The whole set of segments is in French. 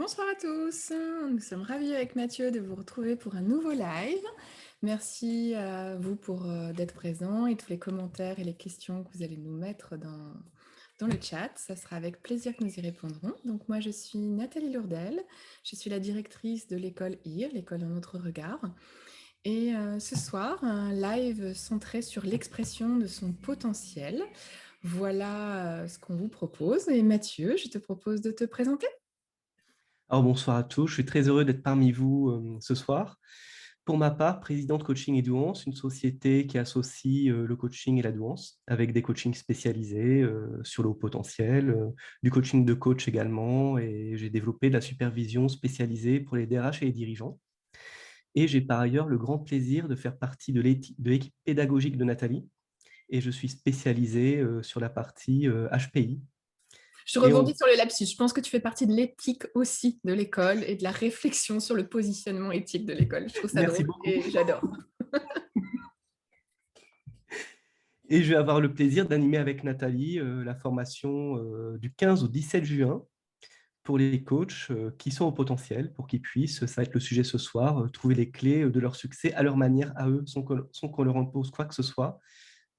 Bonsoir à tous, nous sommes ravis avec Mathieu de vous retrouver pour un nouveau live. Merci à vous d'être présents et tous les commentaires et les questions que vous allez nous mettre dans le chat. Ça sera avec plaisir que nous y répondrons. Donc moi je suis Nathalie Lourdel, je suis la directrice de l'école IR, l'école Un autre regard. Et ce soir, un live centré sur l'expression de son potentiel. Voilà ce qu'on vous propose. Et Mathieu, je te propose de te présenter. Alors bonsoir à tous, je suis très heureux d'être parmi vous ce soir. Pour ma part, président de Coaching et Douance, une société qui associe le coaching et la douance, avec des coachings spécialisés sur le haut potentiel, du coaching de coach également, et j'ai développé de la supervision spécialisée pour les DRH et les dirigeants. Et j'ai par ailleurs le grand plaisir de faire partie de l'équipe pédagogique de Nathalie, et je suis spécialisé sur la partie HPI. Je Et rebondis sur le lapsus. Je pense que tu fais partie de l'éthique aussi de l'école et de la réflexion sur le positionnement éthique de l'école. Je trouve ça Merci drôle beaucoup. et j'adore. Et je vais avoir le plaisir d'animer avec Nathalie la formation du 15 au 17 juin pour les coachs qui sont au potentiel, pour qu'ils puissent, ça va être le sujet ce soir, trouver les clés de leur succès à leur manière, à eux, sans qu'on leur impose quoi que ce soit,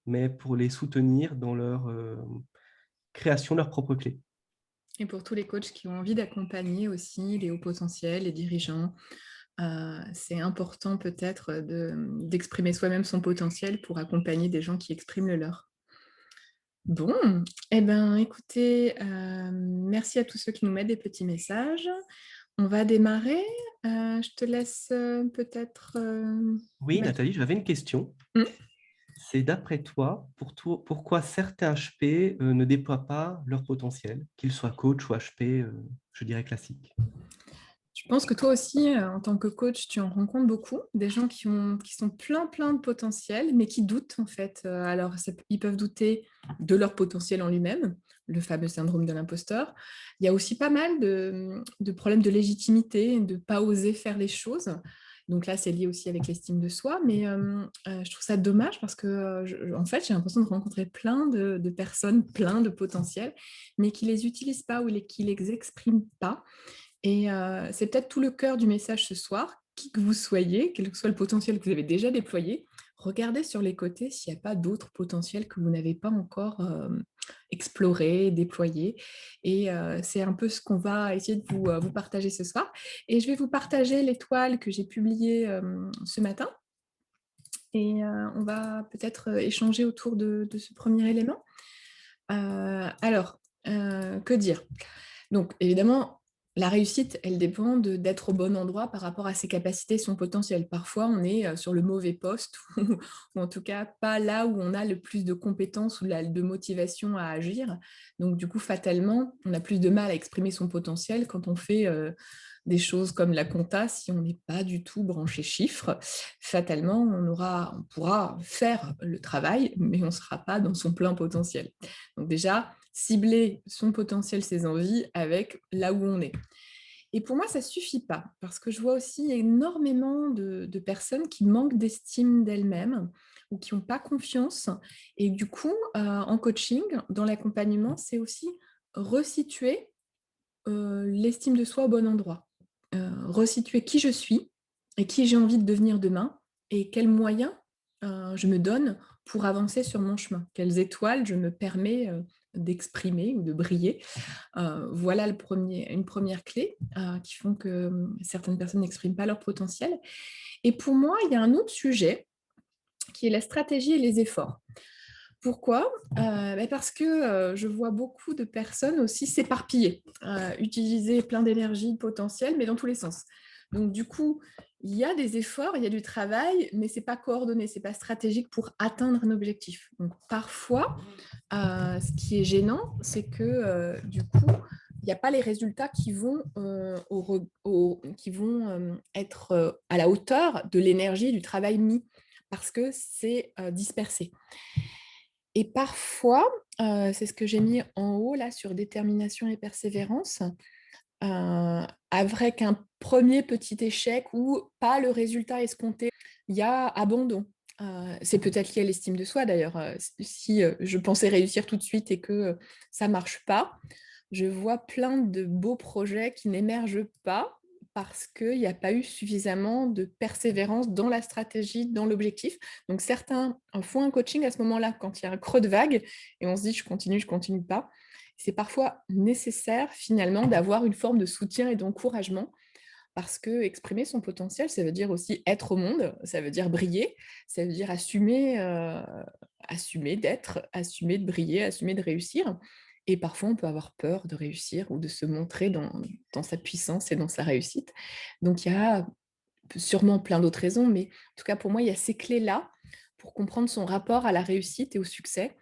mais pour les soutenir dans leur création de leurs propres clés. Et pour tous les coachs qui ont envie d'accompagner aussi les hauts potentiels, les dirigeants, c'est important peut-être d'exprimer soi-même son potentiel pour accompagner des gens qui expriment le leur. Bon, eh ben, écoutez, merci à tous ceux qui nous mettent des petits messages. On va démarrer. Je te laisse peut-être... Oui, Nathalie, j'avais une question. Hmm. C'est d'après toi, pourquoi certains HP ne déploient pas leur potentiel, qu'ils soient coach ou HP, je dirais classique? Je pense que toi aussi, en tant que coach, tu en rencontres beaucoup, des gens qui sont plein de potentiel, mais qui doutent en fait. Alors, ils peuvent douter de leur potentiel en lui-même, le fameux syndrome de l'imposteur. Il y a aussi pas mal de problèmes de légitimité, de ne pas oser faire les choses. Donc là, c'est lié aussi avec l'estime de soi, mais je trouve ça dommage parce que, en fait, j'ai l'impression de rencontrer plein de personnes, plein de potentiels, mais qui les utilisent pas ou qui les expriment pas. Et c'est peut-être tout le cœur du message ce soir, qui que vous soyez, quel que soit le potentiel que vous avez déjà déployé, regardez sur les côtés s'il n'y a pas d'autres potentiels que vous n'avez pas encore explorés, déployés. Et c'est un peu ce qu'on va essayer de vous partager ce soir. Et je vais vous partager l'étoile que j'ai publiée ce matin. Et on va peut-être échanger autour de ce premier élément. Que dire? Donc, évidemment, la réussite, elle dépend d'être au bon endroit par rapport à ses capacités, son potentiel. Parfois, on est sur le mauvais poste, ou en tout cas, pas là où on a le plus de compétences ou de motivation à agir. Donc, du coup, fatalement, on a plus de mal à exprimer son potentiel quand on fait des choses comme la compta. Si on n'est pas du tout branché chiffres, fatalement, on pourra faire le travail, mais on ne sera pas dans son plein potentiel. Donc déjà, cibler son potentiel, ses envies avec là où on est. Et pour moi, ça ne suffit pas, parce que je vois aussi énormément de personnes qui manquent d'estime d'elles-mêmes ou qui n'ont pas confiance. Et du coup, en coaching, dans l'accompagnement, c'est aussi resituer l'estime de soi au bon endroit. Resituer qui je suis et qui j'ai envie de devenir demain et quels moyens je me donne pour avancer sur mon chemin. Quelles étoiles je me permets d'exprimer ou de briller. Voilà une première clé qui font que certaines personnes n'expriment pas leur potentiel. Et pour moi, il y a un autre sujet qui est la stratégie et les efforts. Pourquoi? Parce que je vois beaucoup de personnes aussi s'éparpiller, utiliser plein d'énergie, de potentiel, mais dans tous les sens. Donc du coup, il y a des efforts, il y a du travail, mais c'est pas coordonné, c'est pas stratégique pour atteindre un objectif. Donc parfois, ce qui est gênant, c'est que du coup, il n'y a pas les résultats qui vont, être à la hauteur de l'énergie du travail mis, parce que c'est dispersé. Et parfois, c'est ce que j'ai mis en haut là sur détermination et persévérance, avec un premier petit échec ou pas le résultat escompté, il y a abandon. C'est peut-être lié à l'estime de soi d'ailleurs. Si je pensais réussir tout de suite et que ça ne marche pas, je vois plein de beaux projets qui n'émergent pas parce qu'il n'y a pas eu suffisamment de persévérance dans la stratégie, dans l'objectif. Donc certains font un coaching à ce moment-là, quand il y a un creux de vague et on se dit: je continue pas». C'est parfois nécessaire finalement d'avoir une forme de soutien et d'encouragement parce que exprimer son potentiel, ça veut dire aussi être au monde, ça veut dire briller, ça veut dire assumer d'être, assumer de briller, assumer de réussir. Et parfois, on peut avoir peur de réussir ou de se montrer dans sa puissance et dans sa réussite. Donc, il y a sûrement plein d'autres raisons, mais en tout cas, pour moi, il y a ces clés-là pour comprendre son rapport à la réussite et au succès.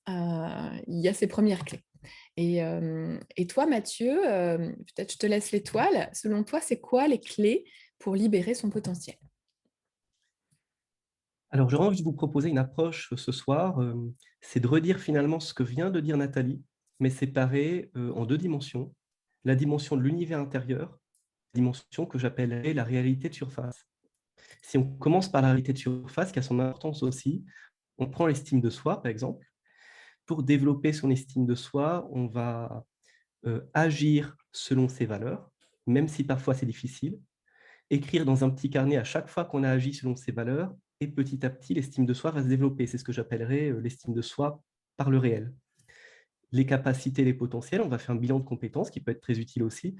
Il y a ces premières clés. Et toi, Mathieu, peut-être je te laisse l'étoile. Selon toi, c'est quoi les clés pour libérer son potentiel? Alors, j'aurais envie de vous proposer une approche ce soir, c'est de redire finalement ce que vient de dire Nathalie, mais séparé en deux dimensions. La dimension de l'univers intérieur, la dimension que j'appellerais la réalité de surface. Si on commence par la réalité de surface, qui a son importance aussi, on prend l'estime de soi, par exemple. Pour développer son estime de soi, on va agir selon ses valeurs, même si parfois c'est difficile. Écrire dans un petit carnet à chaque fois qu'on a agi selon ses valeurs, et petit à petit, l'estime de soi va se développer. C'est ce que j'appellerais l'estime de soi par le réel. Les capacités, les potentiels, on va faire un bilan de compétences qui peut être très utile aussi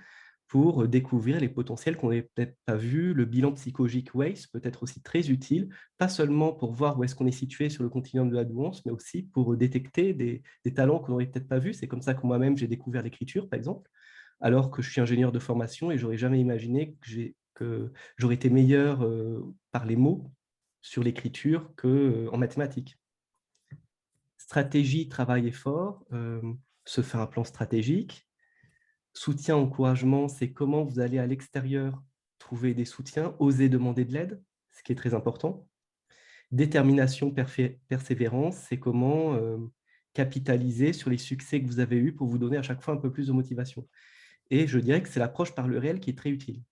pour découvrir les potentiels qu'on n'avait peut-être pas vus. Le bilan psychologique WACE peut être aussi très utile, pas seulement pour voir où est-ce qu'on est situé sur le continuum de la douance, mais aussi pour détecter des talents qu'on n'aurait peut-être pas vus. C'est comme ça que moi-même, j'ai découvert l'écriture, par exemple, alors que je suis ingénieur de formation et j'aurais jamais imaginé que j'aurais été meilleur par les mots sur l'écriture qu'en mathématiques. Stratégie, travail, effort, se faire un plan stratégique. Soutien, encouragement, c'est comment vous allez à l'extérieur trouver des soutiens, oser demander de l'aide, ce qui est très important. Détermination, persévérance, c'est comment capitaliser sur les succès que vous avez eus pour vous donner à chaque fois un peu plus de motivation. Et je dirais que c'est l'approche par le réel qui est très utile.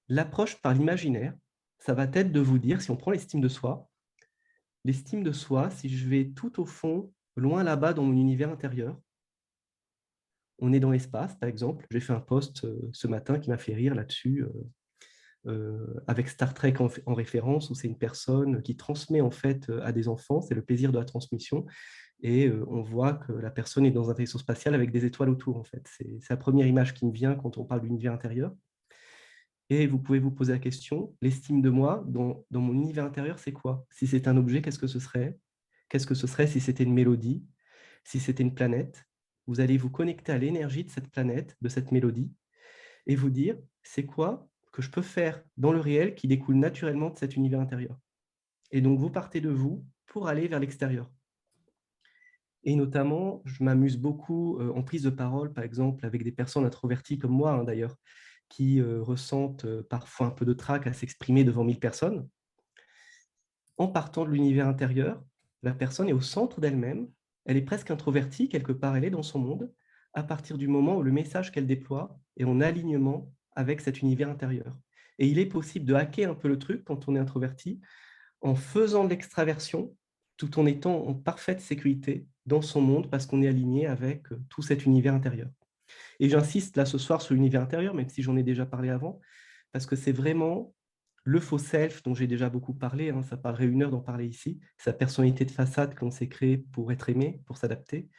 L'approche par l'imaginaire, ça va être de vous dire, si on prend l'estime de soi, si je vais tout au fond, loin là-bas dans mon univers intérieur, on est dans l'espace, par exemple. J'ai fait un post ce matin qui m'a fait rire là-dessus, avec Star Trek en référence, où c'est une personne qui transmet en fait à des enfants, c'est le plaisir de la transmission, et on voit que la personne est dans un vaisseau spatial avec des étoiles autour, en fait. C'est la première image qui me vient quand on parle d'univers intérieur. Et vous pouvez vous poser la question, l'estime de moi, dans mon univers intérieur, c'est quoi? Si c'est un objet, qu'est-ce que ce serait? Qu'est-ce que ce serait si c'était une mélodie? Si c'était une planète? Vous allez vous connecter à l'énergie de cette planète, de cette mélodie, et vous dire, c'est quoi que je peux faire dans le réel qui découle naturellement de cet univers intérieur? Et donc, vous partez de vous pour aller vers l'extérieur. Et notamment, je m'amuse beaucoup en prise de parole, par exemple, avec des personnes introverties comme moi, hein, d'ailleurs, qui ressentent parfois un peu de trac à s'exprimer devant 1000 personnes. En partant de l'univers intérieur, la personne est au centre d'elle-même, elle est presque introvertie, quelque part, elle est dans son monde, à partir du moment où le message qu'elle déploie est en alignement avec cet univers intérieur. Et il est possible de hacker un peu le truc quand on est introverti, en faisant de l'extraversion, tout en étant en parfaite sécurité dans son monde, parce qu'on est aligné avec tout cet univers intérieur. Et j'insiste là ce soir sur l'univers intérieur, même si j'en ai déjà parlé avant, parce que c'est vraiment le faux self dont j'ai déjà beaucoup parlé, hein, ça parlerait une heure d'en parler ici, sa personnalité de façade qu'on s'est créée pour être aimé, pour s'adapter.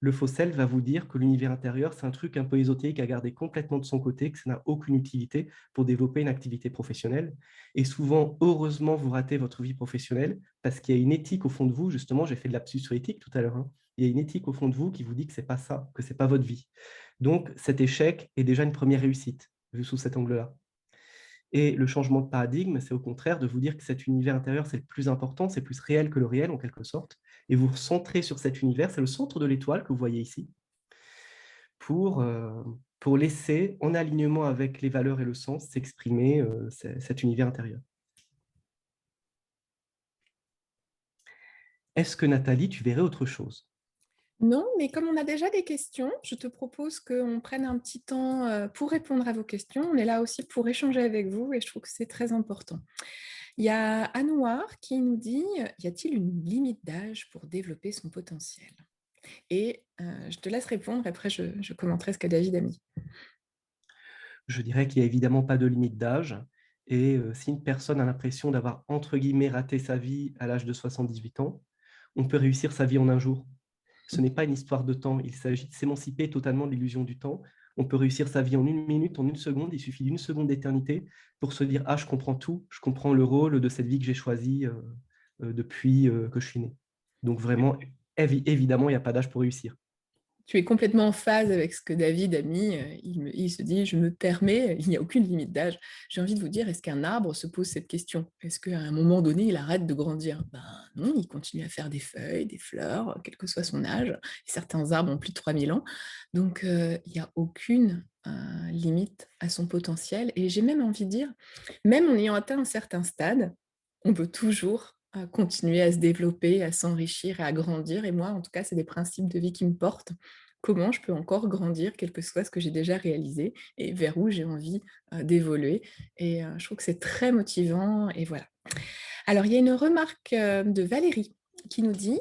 Le faux self va vous dire que l'univers intérieur, c'est un truc un peu ésotérique à garder complètement de son côté, que ça n'a aucune utilité pour développer une activité professionnelle. Et souvent, heureusement, vous ratez votre vie professionnelle parce qu'il y a une éthique au fond de vous. Justement, j'ai fait de lapsus sur éthique tout à l'heure, hein. Il y a une éthique au fond de vous qui vous dit que c'est pas ça, que c'est pas votre vie. Donc, cet échec est déjà une première réussite, vu sous cet angle-là. Et le changement de paradigme, c'est au contraire de vous dire que cet univers intérieur, c'est le plus important, c'est plus réel que le réel, en quelque sorte. Et vous vous centrez sur cet univers, c'est le centre de l'étoile que vous voyez ici, pour, euh, pour laisser, en alignement avec les valeurs et le sens, s'exprimer cet univers intérieur. Est-ce que Nathalie, tu verrais autre chose? Non, mais comme on a déjà des questions, je te propose qu'on prenne un petit temps pour répondre à vos questions. On est là aussi pour échanger avec vous et je trouve que c'est très important. Il y a Anouar qui nous dit, y a-t-il une limite d'âge pour développer son potentiel? Et je te laisse répondre, après je commenterai ce que David a mis. Je dirais qu'il y a évidemment pas de limite d'âge et si une personne a l'impression d'avoir, entre guillemets, «raté sa vie» à l'âge de 78 ans, on peut réussir sa vie en un jour. Ce n'est pas une histoire de temps, il s'agit de s'émanciper totalement de l'illusion du temps. On peut réussir sa vie en 1 minute, en 1 seconde, il suffit d'1 seconde d'éternité pour se dire: «Ah, je comprends tout, je comprends le rôle de cette vie que j'ai choisie, depuis, que je suis né». Donc vraiment, évidemment, il y a pas d'âge pour réussir. Tu es complètement en phase avec ce que David a mis, il se dit: «Je me permets», il n'y a aucune limite d'âge. J'ai envie de vous dire, est-ce qu'un arbre se pose cette question? Est-ce qu'à un moment donné, il arrête de grandir? Ben non, il continue à faire des feuilles, des fleurs, quel que soit son âge. Et certains arbres ont plus de 3000 ans. Donc il n'y a aucune, limite à son potentiel et j'ai même envie de dire, même en ayant atteint un certain stade, on peut toujours, continuer à se développer, à s'enrichir et à grandir et moi, en tout cas, c'est des principes de vie qui me portent. Comment je peux encore grandir, quel que soit ce que j'ai déjà réalisé et vers où j'ai envie, d'évoluer et je trouve que c'est très motivant et voilà. Alors il y a une remarque, de Valérie qui nous dit,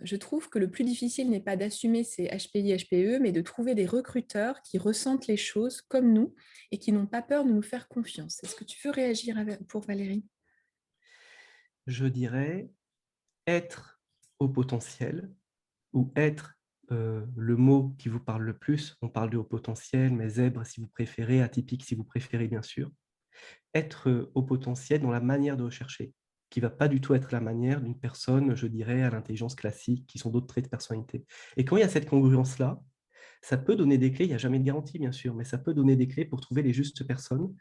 «Je trouve que le plus difficile n'est pas d'assumer ses HPI, HPE, mais de trouver des recruteurs qui ressentent les choses comme nous et qui n'ont pas peur de nous faire confiance». Est-ce que tu veux réagir pour Valérie? Je dirais être au potentiel ou être, le mot qui vous parle le plus. On parle de haut potentiel, mais zèbre si vous préférez, atypique si vous préférez bien sûr. Être, au potentiel dans la manière de rechercher, qui va pas du tout être la manière d'une personne, je dirais, à l'intelligence classique, qui sont d'autres traits de personnalité. Et quand il y a cette congruence-là, ça peut donner des clés, il y a jamais de garantie bien sûr, mais ça peut donner des clés pour trouver les justes personnes,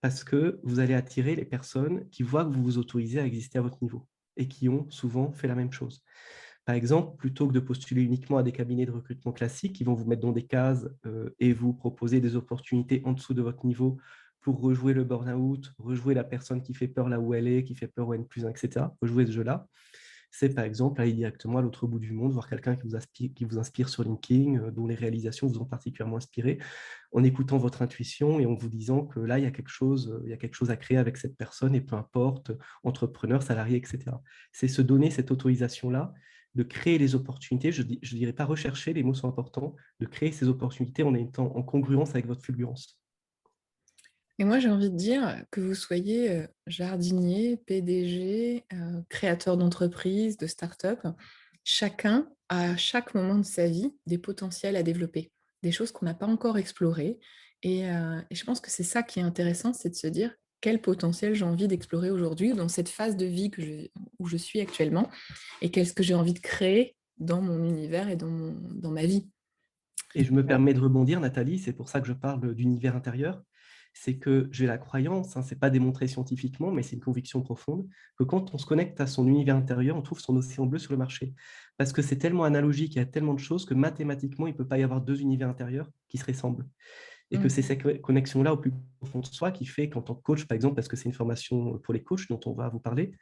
parce que vous allez attirer les personnes qui voient que vous vous autorisez à exister à votre niveau et qui ont souvent fait la même chose. Par exemple, plutôt que de postuler uniquement à des cabinets de recrutement classiques qui vont vous mettre dans des cases, et vous proposer des opportunités en dessous de votre niveau pour rejouer le burn-out, rejouer la personne qui fait peur là où elle est, qui fait peur au N+1 et cetera, rejouer ce jeu-là. C'est par exemple aller directement à l'autre bout du monde, voir quelqu'un qui vous inspire sur LinkedIn, dont les réalisations vous ont particulièrement inspiré, en écoutant votre intuition et en vous disant que là, il y a quelque chose à créer avec cette personne et peu importe, entrepreneur, salarié, et cetera. C'est se donner cette autorisation-là de créer les opportunités, je dirais pas rechercher, les mots sont importants, de créer ces opportunités en étant en congruence avec votre fulgurance. Et moi, j'ai envie de dire que vous soyez, jardinier, PDG, créateur d'entreprise, de start-up, chacun a à chaque moment de sa vie des potentiels à développer, des choses qu'on n'a pas encore explorées et je pense que c'est ça qui est intéressant, c'est de se dire: «Quel potentiel j'ai envie d'explorer aujourd'hui dans cette phase de vie où je suis actuellement et qu'est-ce que j'ai envie de créer dans mon univers et dans ma vie?» Et je me permets de rebondir, Nathalie, c'est pour ça que je parle d'univers intérieur. C'est que j'ai la croyance, hein, c'est pas démontré scientifiquement, mais c'est une conviction profonde, que quand on se connecte à son univers intérieur, on trouve son océan bleu sur le marché. Parce que c'est tellement analogique, il y a tellement de choses que mathématiquement, il ne peut pas y avoir deux univers intérieurs qui se ressemblent. Et que Mmh. c'est cette connexion-là au plus profond de soi qui fait qu'en tant que coach, par exemple, parce que c'est une formation pour les coachs dont on va vous parler,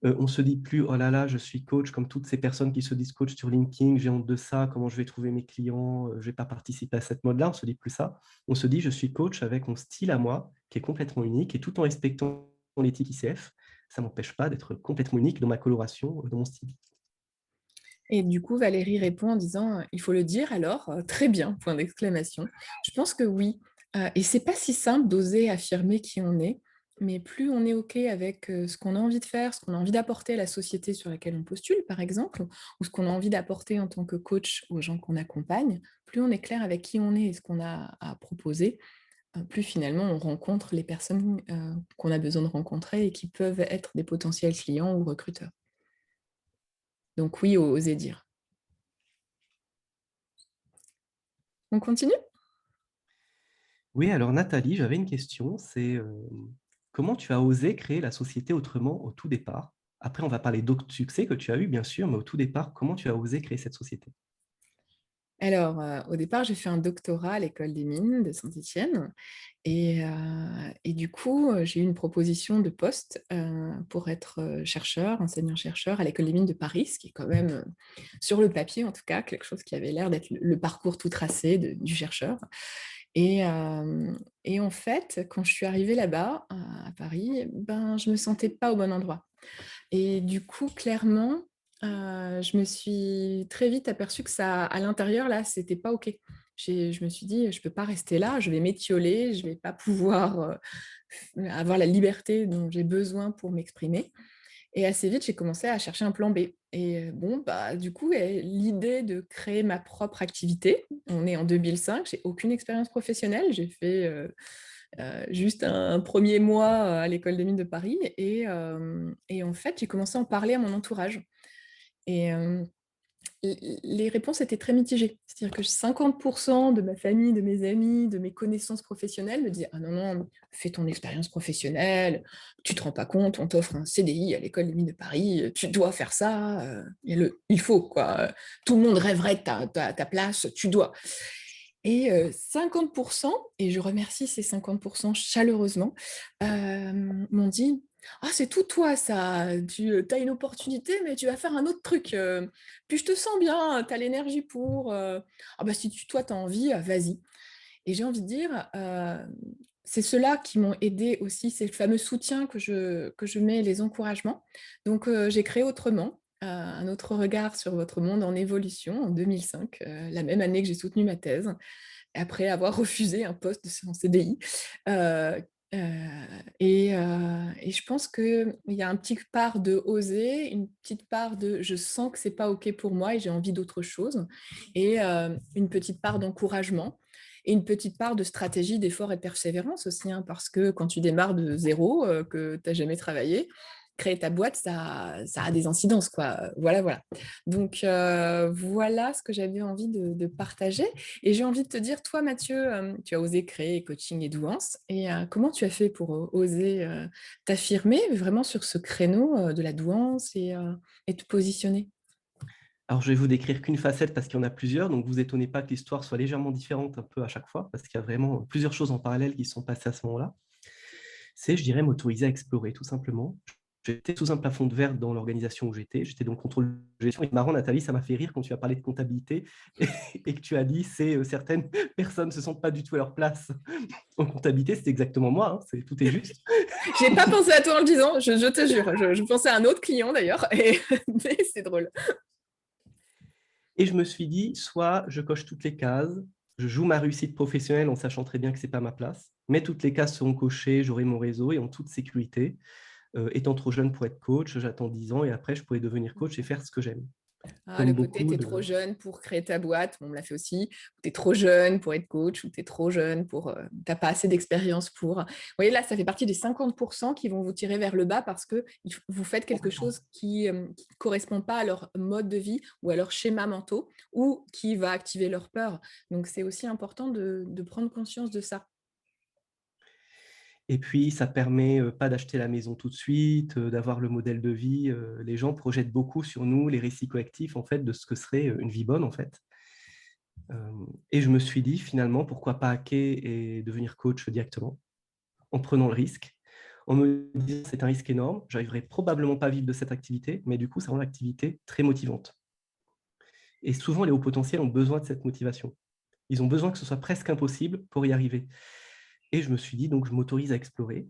on se dit plus: «Oh là là, je suis coach», comme toutes ces personnes qui se disent coach sur LinkedIn: «J'ai honte de ça, comment je vais trouver mes clients? Je vais pas participer à cette mode-là». On se dit plus ça. On se dit: «Je suis coach avec mon style à moi, qui est complètement unique et tout en respectant l'éthique ICF, ça m'empêche pas d'être complètement unique dans ma coloration, dans mon style». Et du coup, Valérie répond en disant, «Il faut le dire alors, très bien, point d'exclamation». Je pense que oui, et c'est pas si simple d'oser affirmer qui on est, mais plus on est OK avec, ce qu'on a envie de faire, ce qu'on a envie d'apporter à la société sur laquelle on postule, par exemple, ou ce qu'on a envie d'apporter en tant que coach aux gens qu'on accompagne, plus on est clair avec qui on est et ce qu'on a à proposer, plus finalement on rencontre les personnes, qu'on a besoin de rencontrer et qui peuvent être des potentiels clients ou recruteurs. Donc oui, oser dire. On continue? Oui, alors Nathalie, j'avais une question, c'est, comment tu as osé créer la société autrement au tout départ? Après, on va parler d'autres succès que tu as eu bien sûr, mais au tout départ, comment tu as osé créer cette société? Alors, au départ, j'ai fait un doctorat à l'École des mines de Saint-Étienne et du coup, j'ai eu une proposition de poste, pour être, chercheur, enseignant-chercheur à l'École des mines de Paris, ce qui est quand même, sur le papier en tout cas, quelque chose qui avait l'air d'être le parcours tout tracé du chercheur et en fait, quand je suis arrivée là-bas, à Paris, ben, je me sentais pas au bon endroit et du coup, clairement, Je me suis très vite aperçue que ça à l'intérieur, là, c'était pas OK. Je me suis dit: «Je peux pas rester là, je vais m'étioler, je vais pas pouvoir, avoir la liberté dont j'ai besoin pour m'exprimer». Et assez vite, j'ai commencé à chercher un plan B et bon, bah, du coup, l'idée de créer ma propre activité, on est en 2005, j'ai aucune expérience professionnelle. J'ai fait, juste un 1er mois, à l'école des mines de Paris et en fait, j'ai commencé à en parler à mon entourage et les réponses étaient très mitigées. C'est-à-dire que 50 de ma famille, de mes amis, de mes connaissances professionnelles me disaient: «Ah non, non, fais ton expérience professionnelle, tu te rends pas compte, on t'offre un CDI à l'école des mines de Paris, tu dois faire ça, il faut quoi, tout le monde rêverait de ta place, tu dois». Et 50 et je remercie ces 50 chaleureusement, m'ont dit: «Ah c'est tout toi ça, tu as une opportunité mais tu vas faire un autre truc, puis je te sens bien, tu as l'énergie pour, ah bah si toi tu as envie, vas-y». Et j'ai envie de dire, c'est ceux-là qui m'ont aidée aussi, c'est le fameux soutien que je mets, les encouragements. Donc j'ai créé autrement, un autre regard sur votre monde en évolution en 2005, la même année que j'ai soutenu ma thèse, après avoir refusé un poste en CDI. Heu et je pense qu'il y a un petit part de oser, une petite part de: «Je sens que c'est pas OK pour moi et j'ai envie d'autre chose» et une petite part d'encouragement et une petite part de stratégie, d'effort et de persévérance aussi, hein, parce que quand tu démarres de zéro, que tu as jamais travaillé, créer ta boîte, ça a des incidences, quoi, voilà, voilà. Donc voilà ce que j'avais envie de partager et j'ai envie de te dire, toi Mathieu, tu as osé créer Coaching et Douance et comment tu as fait pour, oser, t'affirmer vraiment sur ce créneau, de la douance et te positionner? Alors, je vais vous décrire qu'une facette parce qu'il y en a plusieurs, donc vous étonnez pas que l'histoire soit légèrement différente un peu à chaque fois, parce qu'il y a vraiment plusieurs choses en parallèle qui se sont passées à ce moment-là. C'est, je dirais, m'autoriser à explorer, tout simplement. J'étais sous un plafond de verre dans l'organisation où j'étais donc contrôle de gestion. Et marrant, Nathalie, ça m'a fait rire quand tu as parlé de comptabilité et, et que tu as dit c'est certaines personnes ne se sentent pas du tout à leur place en comptabilité. C'est exactement moi, hein, tout est juste. J'ai pas pensé à toi en le disant, je te jure, je pensais à un autre client d'ailleurs et mais c'est drôle. Et je me suis dit, soit je coche toutes les cases, je joue ma réussite professionnelle en sachant très bien que ce n'est pas ma place, mais toutes les cases seront cochées, j'aurai mon réseau et en toute sécurité. Étant trop jeune pour être coach, j'attends 10 ans et après, je pourrais devenir coach et faire ce que j'aime. Ah, le Comme côté tu beaucoup es trop de... jeune pour créer ta boîte, on me l'a fait aussi, ou tu es trop jeune pour être coach, ou tu es trop jeune pour, tu pas assez d'expérience pour. Vous voyez là, ça fait partie des 50 qui vont vous tirer vers le bas parce que vous faites quelque chose qui ne correspond pas à leur mode de vie ou à leurs schémas mentaux ou qui va activer leur peur. Donc c'est aussi important de prendre conscience de ça. Et puis, ça permet pas d'acheter la maison tout de suite, d'avoir le modèle de vie. Les gens projettent beaucoup sur nous, les récits collectifs, en fait, de ce que serait une vie bonne, en fait. Et je me suis dit, finalement, pourquoi pas hacker et devenir coach directement, en prenant le risque, en me disant c'est un risque énorme, j'arriverai probablement pas à vivre de cette activité, mais du coup, ça rend l'activité très motivante. Et souvent, les hauts potentiels ont besoin de cette motivation. Ils ont besoin que ce soit presque impossible pour y arriver. Et je me suis dit, donc, je m'autorise à explorer.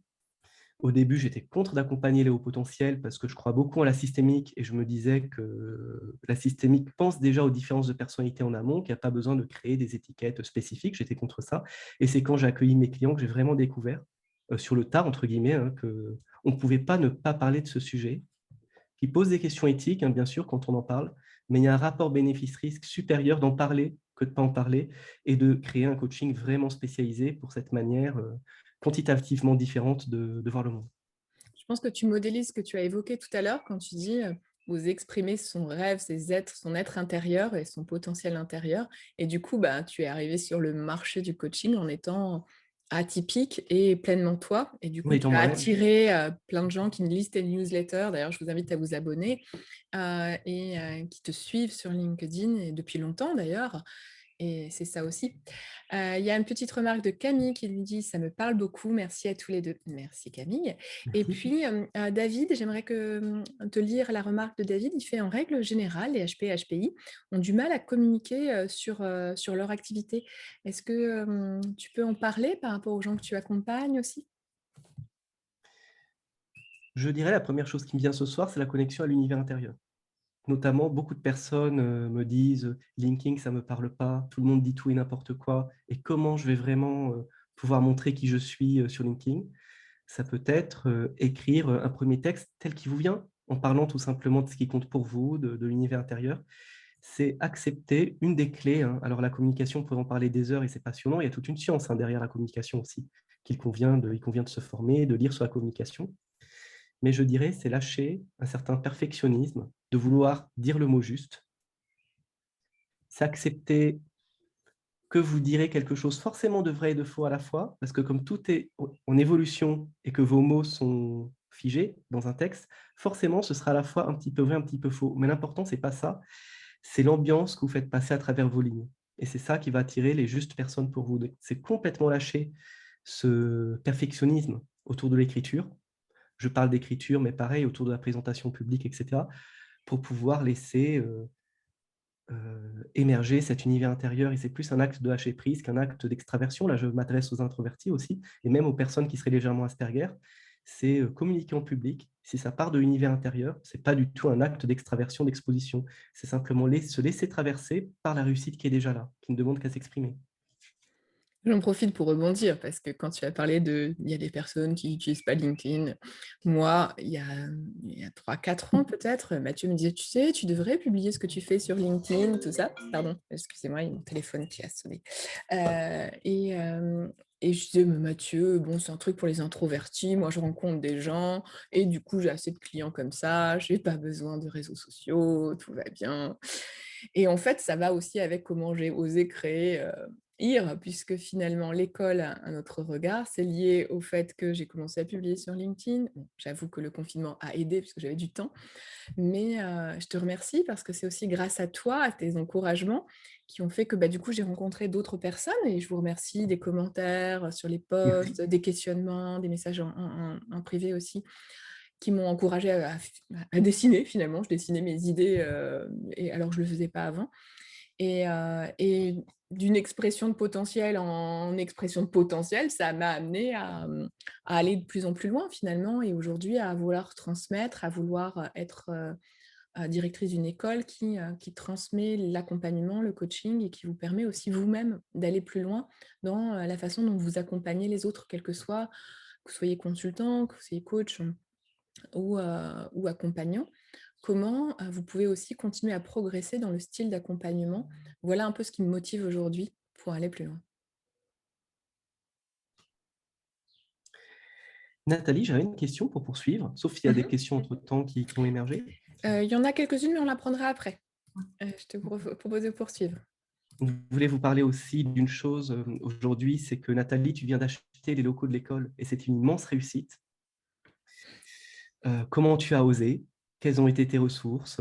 Au début, j'étais contre d'accompagner les hauts potentiels parce que je crois beaucoup en la systémique et je me disais que la systémique pense déjà aux différences de personnalité en amont, qu'il n'y a pas besoin de créer des étiquettes spécifiques. J'étais contre ça. Et c'est quand j'ai accueilli mes clients que j'ai vraiment découvert, sur le tard, entre guillemets, hein, qu'on ne pouvait pas ne pas parler de ce sujet, qui pose des questions éthiques, hein, bien sûr, quand on en parle, mais il y a un rapport bénéfice-risque supérieur d'en parler que de ne pas en parler et de créer un coaching vraiment spécialisé pour cette manière quantitativement différente de voir le monde. Je pense que tu modélises ce que tu as évoqué tout à l'heure quand tu dis, oser exprimer son rêve, son être intérieur et son potentiel intérieur et du coup, bah, tu es arrivé sur le marché du coaching en étant atypique et pleinement toi et du En coup, tu étant as moi-même. attiré, plein de gens qui lisent tes newsletters. D'ailleurs, je vous invite à vous abonner, et qui te suivent sur LinkedIn et depuis longtemps d'ailleurs. Et c'est ça aussi. Il y a une petite remarque de Camille qui lui dit: «Ça me parle beaucoup, merci à tous les 2». Merci Camille. Et Merci. puis, David, j'aimerais te lire la remarque de David. Il fait: «En règle générale, les HP et HPI ont du mal à communiquer, sur leur activité». Est-ce que, tu peux en parler par rapport aux gens que tu accompagnes aussi? Je dirais la première chose qui me vient ce soir, c'est la connexion à l'univers intérieur. notamment, beaucoup de personnes me disent LinkedIn, ça ne me parle pas, tout le monde dit tout et n'importe quoi, et comment je vais vraiment pouvoir montrer qui je suis sur LinkedIn? Ça peut être écrire un premier texte tel qu'il vous vient, en parlant tout simplement de ce qui compte pour vous, de l'univers intérieur. C'est accepter une des clés, hein. Alors la communication, on peut en parler des heures et c'est passionnant. Il y a toute une science, hein, derrière la communication aussi, il convient de se former, de lire sur la communication. Mais je dirais, c'est lâcher un certain perfectionnisme, de vouloir dire le mot juste. C'est accepter que vous direz quelque chose forcément de vrai et de faux à la fois, parce que comme tout est en évolution et que vos mots sont figés dans un texte, forcément, ce sera à la fois un petit peu vrai, un petit peu faux. Mais l'important, c'est pas ça, c'est l'ambiance que vous faites passer à travers vos lignes. Et c'est ça qui va attirer les justes personnes pour vous. C'est complètement lâcher ce perfectionnisme autour de l'écriture. Je parle d'écriture, mais pareil, autour de la présentation publique, etc., pour pouvoir laisser émerger cet univers intérieur. Et c'est plus un acte de lâcher prise qu'un acte d'extraversion. Là, je m'adresse aux introvertis aussi, et même aux personnes qui seraient légèrement Asperger. C'est communiquer en public. Si ça part de l'univers intérieur, ce n'est pas du tout un acte d'extraversion, d'exposition. C'est simplement se laisser traverser par la réussite qui est déjà là, qui ne demande qu'à s'exprimer. J'en profite pour rebondir parce que quand tu as parlé il y a des personnes qui n'utilisent pas LinkedIn. Moi, il y a 3-4 ans peut-être, Mathieu me disait, tu sais, tu devrais publier ce que tu fais sur LinkedIn, tout ça. Pardon, excusez-moi, il y a mon téléphone qui a sonné. Et je disais, mais Mathieu, bon, c'est un truc pour les introvertis. Moi, je rencontre des gens et du coup, j'ai assez de clients comme ça. Je n'ai pas besoin de réseaux sociaux, tout va bien. Et en fait, ça va aussi avec comment j'ai osé créer IR, puisque finalement, l'école a un autre regard. C'est lié au fait que j'ai commencé à publier sur LinkedIn. Bon, j'avoue que le confinement a aidé, puisque j'avais du temps. Mais je te remercie parce que c'est aussi grâce à toi, à tes encouragements, qui ont fait que du coup, j'ai rencontré d'autres personnes. Et je vous remercie des commentaires sur les Merci. posts, des questionnements, des messages en privé aussi, qui m'ont encouragée à dessiner finalement. Je dessinais mes idées et alors que je ne le faisais pas avant. Et d'une expression de potentiel en expression de potentiel, ça m'a amenée à aller de plus en plus loin finalement et aujourd'hui à vouloir transmettre, à vouloir être directrice d'une école qui transmet l'accompagnement, le coaching et qui vous permet aussi vous-même d'aller plus loin dans la façon dont vous accompagnez les autres, quel que soit, que vous soyez consultant, que vous soyez coach ou accompagnant. Comment vous pouvez aussi continuer à progresser dans le style d'accompagnement. Voilà un peu ce qui me motive aujourd'hui pour aller plus loin. Nathalie, j'avais une question pour poursuivre, sauf s'il y a des Mhm. questions entre-temps qui ont émergé. Il y en a quelques-unes, mais on la prendra après. Je te propose de poursuivre. Je voulais vous parler aussi d'une chose aujourd'hui, c'est que Nathalie, tu viens d'acheter les locaux de l'école et c'est une immense réussite. Comment tu as osé? Quelles ont été tes ressources?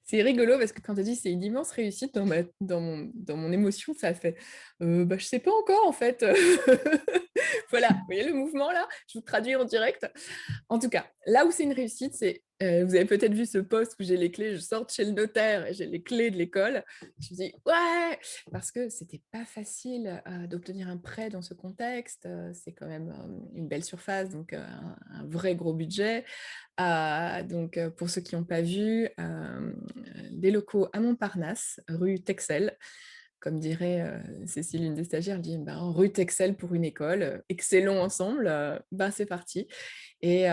C'est rigolo parce que quand tu as dit c'est une immense réussite dans mon émotion, ça a fait je sais pas encore en fait. Voilà, vous voyez le mouvement là? Je vous traduis en direct. En tout cas, là où c'est une réussite, c'est, vous avez peut-être vu ce post où j'ai les clés, je sors de chez le notaire et j'ai les clés de l'école. Je me dis ouais, parce que c'était pas facile d'obtenir un prêt dans ce contexte. C'est quand même une belle surface, donc un vrai gros budget. Donc, pour ceux qui n'ont pas vu, des locaux à Montparnasse, rue Texel. Comme dirait Cécile, une des stagiaires, elle dit rue Texel pour une école, excellons ensemble, c'est parti. Et,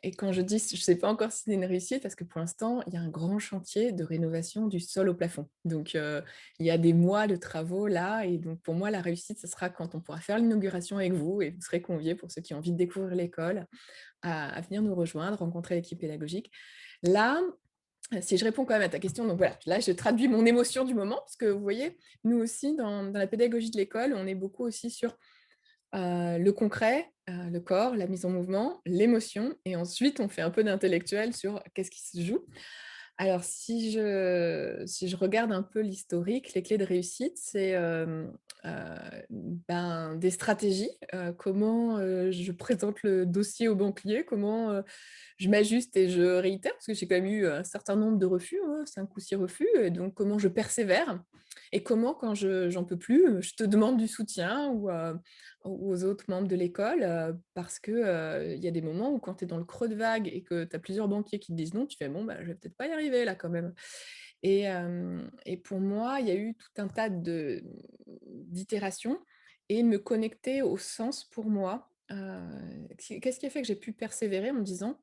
et quand je dis, je ne sais pas encore si c'est une réussite, parce que pour l'instant, il y a un grand chantier de rénovation du sol au plafond. Donc, il y a des mois de travaux là. Et donc, pour moi, la réussite, ce sera quand on pourra faire l'inauguration avec vous et vous serez conviés pour ceux qui ont envie de découvrir l'école à venir nous rejoindre, rencontrer l'équipe pédagogique. Là, si je réponds quand même à ta question, donc voilà, là je traduis mon émotion du moment, parce que vous voyez, nous aussi, dans la pédagogie de l'école, on est beaucoup aussi sur le concret, le corps, la mise en mouvement, l'émotion, et ensuite on fait un peu d'intellectuel sur qu'est-ce qui se joue. Alors, si je regarde un peu l'historique, les clés de réussite, c'est des stratégies, comment je présente le dossier au banquier, comment je m'ajuste et je réitère, parce que j'ai quand même eu un certain nombre de refus, 5 ou 6 refus, et donc comment je persévère, et comment, quand j'en peux plus, je te demande du soutien, ou aux autres membres de l'école, parce que, il y a des moments où quand tu es dans le creux de vague et que tu as plusieurs banquiers qui te disent non, tu fais: «Bon, bah, je vais peut-être pas y arriver là quand même». Et pour moi, il y a eu tout un tas d'itérations et me connecter au sens pour moi, qu'est-ce qui a fait que j'ai pu persévérer en me disant: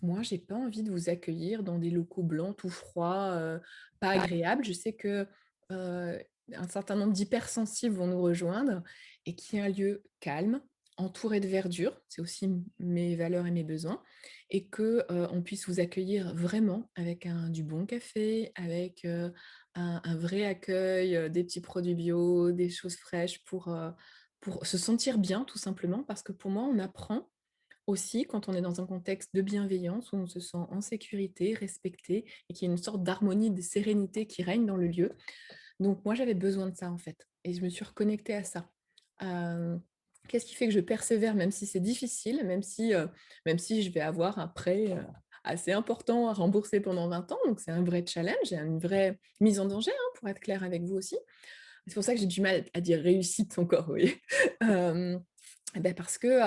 «Moi, j'ai pas envie de vous accueillir dans des locaux blancs tout froids, pas agréables». Je sais que, un certain nombre d'hypersensibles vont nous rejoindre et qu'il y ait un lieu calme, entouré de verdure, c'est aussi mes valeurs et mes besoins, et que, on puisse vous accueillir vraiment avec du bon café, avec, un vrai accueil, des petits produits bio, des choses fraîches pour se sentir bien tout simplement. Parce que pour moi, on apprend aussi quand on est dans un contexte de bienveillance où on se sent en sécurité, respecté et qu'il y a une sorte d'harmonie, de sérénité qui règne dans le lieu. Donc moi, j'avais besoin de ça, en fait, et je me suis reconnectée à ça. Hem, Qu'est-ce qui fait que je persévère même si c'est difficile, même si je vais avoir un prêt, assez important à rembourser pendant 20 ans, donc c'est un vrai challenge et une vraie mise en danger, hein, pour être claire avec vous aussi. C'est pour ça que j'ai du mal à dire réussite encore, vous voyez? Hem, Parce que,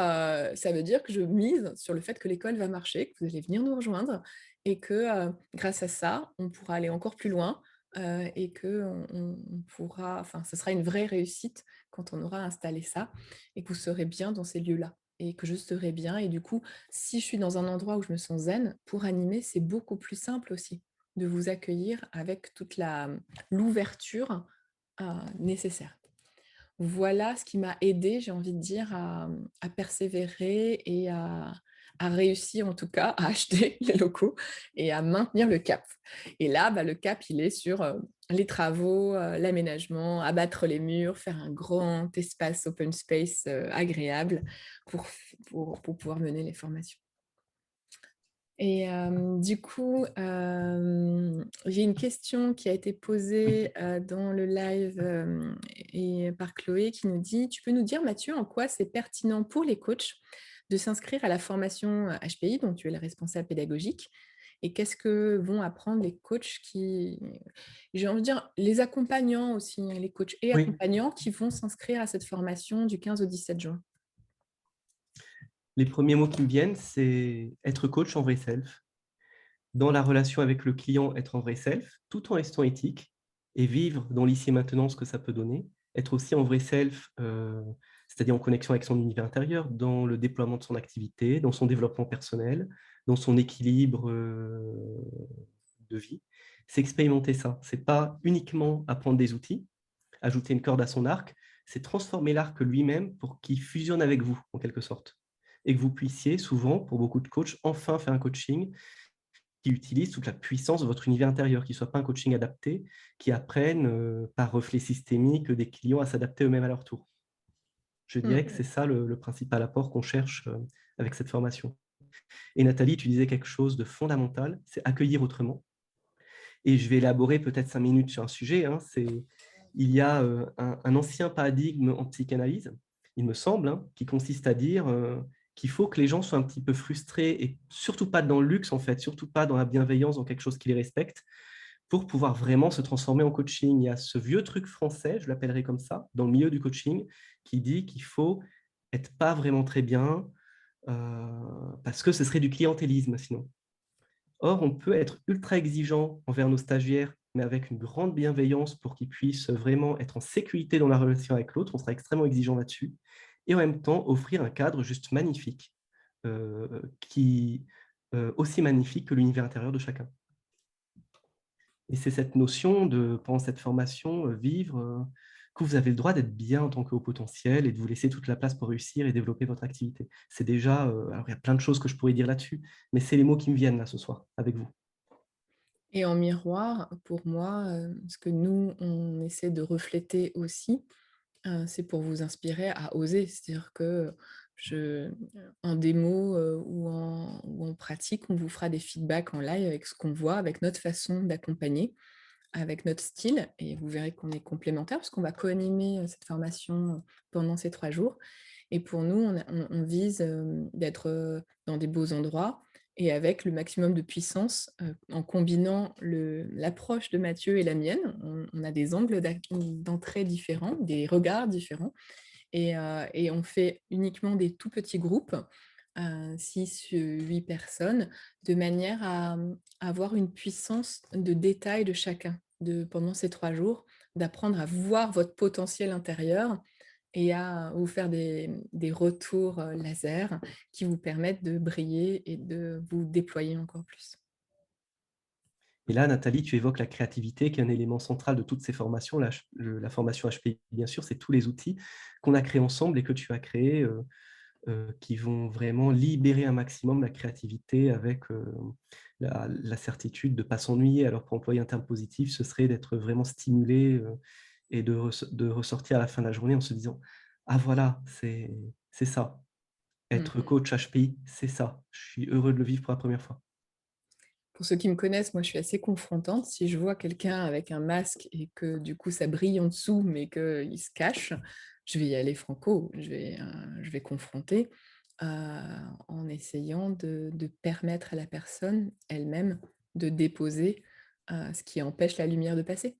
ça veut dire que je mise sur le fait que l'école va marcher, que vous allez venir nous rejoindre et que, grâce à ça, on pourra aller encore plus loin, et qu'on pourra, enfin, ce sera une vraie réussite quand on aura installé ça et que vous serez bien dans ces lieux-là et que je serai bien, et du coup, si je suis dans un endroit où je me sens zen, pour animer, c'est beaucoup plus simple aussi de vous accueillir avec toute l'ouverture nécessaire. Voilà ce qui m'a aidée, j'ai envie de dire, à persévérer et à réussir, en tout cas, à acheter les locaux et à maintenir le cap. Et là, bah, le cap, il est sur, les travaux, l'aménagement, abattre les murs, faire un grand espace open space, agréable pour pouvoir mener les formations. Et du coup, j'ai une question qui a été posée, dans le live, et par Chloé qui nous dit: «Tu peux nous dire, Mathieu, en quoi c'est pertinent pour les coachs de s'inscrire à la formation, HPI dont tu es le responsable pédagogique? Et qu'est-ce que vont apprendre les coachs qui» j'ai envie de dire les accompagnants aussi, hein, les coachs et Oui, accompagnants qui vont s'inscrire à cette formation du 15 au 17 juin? les premiers mots qui me viennent, c'est être coach en vrai self. Dans la relation avec le client, être en vrai self, tout en restant éthique et vivre dans l'ici et maintenant ce que ça peut donner. Être aussi en vrai self, c'est-à-dire en connexion avec son univers intérieur, dans le déploiement de son activité, dans son développement personnel, dans son équilibre de vie. C'est expérimenter ça. C'est pas uniquement apprendre des outils, ajouter une corde à son arc, c'est transformer l'arc lui-même pour qu'il fusionne avec vous, en quelque sorte. Et que vous puissiez, souvent, pour beaucoup de coachs, enfin faire un coaching qui utilise toute la puissance de votre univers intérieur, qui ne soit pas un coaching adapté, qui apprenne par reflet systémique des clients à s'adapter eux-mêmes à leur tour. Je dirais que Mmh. c'est ça le principal apport qu'on cherche avec cette formation. Et Nathalie, tu disais quelque chose de fondamental, c'est accueillir autrement. Et je vais élaborer peut-être 5 minutes sur un sujet. Hein, il y a un ancien paradigme en psychanalyse, il me semble, hein, qui consiste à dire qu'il faut que les gens soient un petit peu frustrés et surtout pas dans le luxe, en fait, surtout pas dans la bienveillance, dans quelque chose qui les respecte, pour pouvoir vraiment se transformer en coaching. Il y a ce vieux truc français, je l'appellerai comme ça, dans le milieu du coaching, qui dit qu'il faut être pas vraiment très bien parce que ce serait du clientélisme sinon. Or, on peut être ultra exigeant envers nos stagiaires, mais avec une grande bienveillance pour qu'ils puissent vraiment être en sécurité dans la relation avec l'autre. On sera extrêmement exigeant là-dessus. Et en même temps, offrir un cadre juste magnifique, qui aussi magnifique que l'univers intérieur de chacun. Et c'est cette notion de, pendant cette formation, vivre, que vous avez le droit d'être bien en tant que haut potentiel et de vous laisser toute la place pour réussir et développer votre activité. C'est déjà, alors il y a plein de choses que je pourrais dire là-dessus, mais c'est les mots qui me viennent là ce soir avec vous. Et en miroir, pour moi, ce que nous, on essaie de refléter aussi, c'est pour vous inspirer à oser. C'est-à-dire que je en démo, ou en pratique, on vous fera des feedbacks en live avec ce qu'on voit, avec notre façon d'accompagner, avec notre style, et vous verrez qu'on est complémentaires parce qu'on va co-animer, cette formation, pendant ces 3 jours. Et pour nous, on vise, d'être, dans des beaux endroits et avec le maximum de puissance, en combinant l'approche de Mathieu et la mienne. On a des angles d'entrée différents, des regards différents, et on fait uniquement des tout petits groupes, 6, 8 personnes, de manière à, avoir une puissance de détail de chacun, pendant ces 3 jours, d'apprendre à voir votre potentiel intérieur et à vous faire des retours, laser qui vous permettent de briller et de vous déployer encore plus. Et là, Nathalie, tu évoques la créativité qui est un élément central de toutes ces formations. La formation HPI, bien sûr, c'est tous les outils qu'on a créés ensemble et que tu as créés, qui vont vraiment libérer un maximum la créativité avec la certitude de ne pas s'ennuyer. Alors, pour employer un terme positif, ce serait d'être vraiment stimulé et de ressortir à la fin de la journée en se disant: «Ah voilà, c'est ça. Être Mmh. coach HPI, c'est ça. Je suis heureux de le vivre pour la première fois». Pour ceux qui me connaissent, moi, je suis assez confrontante. Si je vois quelqu'un avec un masque et que, du coup, ça brille en dessous, mais qu'il se cache, je vais y aller franco. Je vais confronter, heu, en essayant de permettre à la personne elle-même de déposer, ce qui empêche la lumière de passer.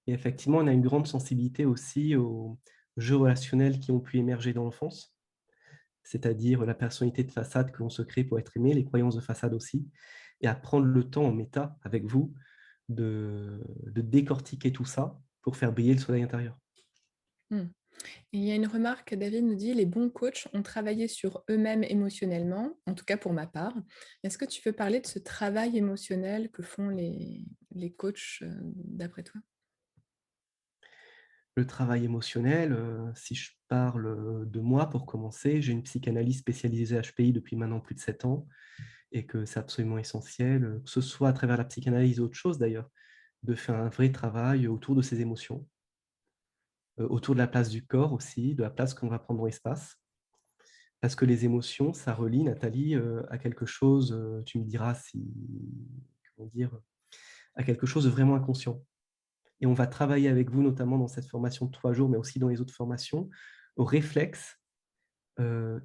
Et effectivement, on a une grande sensibilité aussi aux jeux relationnels qui ont pu émerger dans l'enfance, c'est-à-dire la personnalité de façade que l'on se crée pour être aimé, les croyances de façade aussi, et à prendre le temps en méta avec vous de décortiquer tout ça pour faire briller le soleil intérieur. Mmh. Il y a une remarque, David nous dit: «Les bons coachs ont travaillé sur eux-mêmes émotionnellement», en tout cas pour ma part. Est-ce que tu veux parler de ce travail émotionnel que font les coachs, d'après toi? Le travail émotionnel, si je parle, de moi pour commencer, j'ai une psychanalyse spécialisée HPI depuis maintenant plus de 7 ans et que c'est absolument essentiel, que ce soit à travers la psychanalyse ou autre chose d'ailleurs, de faire un vrai travail autour de ses émotions, autour de la place du corps aussi, de la place qu'on va prendre dans l'espace. Parce que les émotions, ça relie Nathalie, à quelque chose, tu me diras si comment dire? À quelque chose de vraiment inconscient. Et on va travailler avec vous, notamment dans cette formation de 3 jours, mais aussi dans les autres formations, aux réflexes, heu,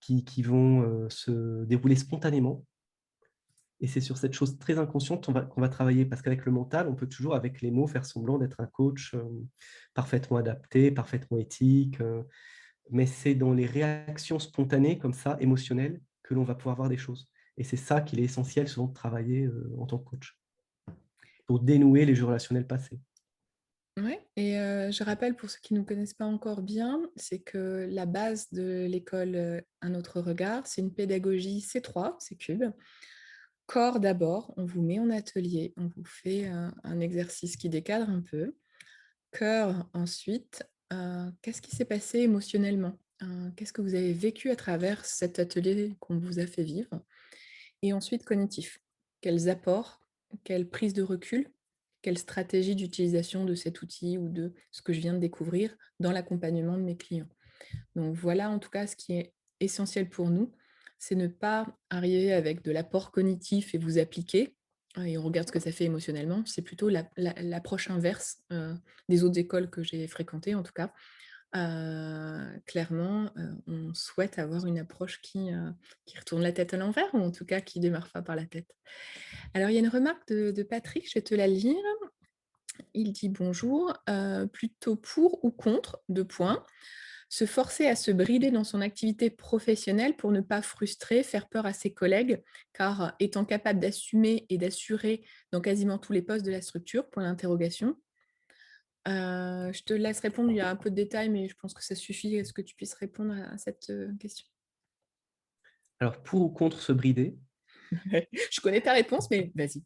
qui vont, se dérouler spontanément. Et c'est sur cette chose très inconsciente qu'on va travailler parce qu'avec le mental, on peut toujours, avec les mots, faire semblant d'être un coach, parfaitement adapté, parfaitement éthique, mais c'est dans les réactions spontanées comme ça, émotionnelles, que l'on va pouvoir voir des choses. Et c'est ça qu'il est essentiel souvent de travailler, en tant que coach, pour dénouer les jeux relationnels passés. Ouais et je rappelle pour ceux qui ne nous connaissent pas encore bien, c'est que la base de l'école, Un autre regard, c'est une pédagogie C3, C-Cube. Corps d'abord, on vous met en atelier, on vous fait, un exercice qui décadre un peu. Cœur ensuite, qu'est-ce qui s'est passé émotionnellement? Qu'est-ce que vous avez vécu à travers cet atelier qu'on vous a fait vivre? Et ensuite cognitif. Quels apports, quelle prise de recul, quelle stratégie d'utilisation de cet outil ou de ce que je viens de découvrir dans l'accompagnement de mes clients. Donc voilà en tout cas ce qui est essentiel pour nous, c'est ne pas arriver avec de l'apport cognitif et vous appliquer, et on regarde ce que ça fait émotionnellement. C'est plutôt l'approche inverse, des autres écoles que j'ai fréquentées en tout cas. Clairement, on souhaite avoir une approche qui retourne la tête à l'envers ou en tout cas qui démarre pas par la tête. Alors il y a une remarque de Patrick, je vais te la lire. Il dit: «Bonjour, plutôt pour ou contre, 2 points, se forcer à se brider dans son activité professionnelle pour ne pas frustrer, faire peur à ses collègues, car étant capable d'assumer et d'assurer dans quasiment tous les postes de la structure?» Point d'interrogation. Je te laisse répondre, il y a un peu de détails, mais je pense que ça suffit à ce que tu puisses répondre à cette, question. Alors pour ou contre se brider? Je connais ta réponse, mais vas-y.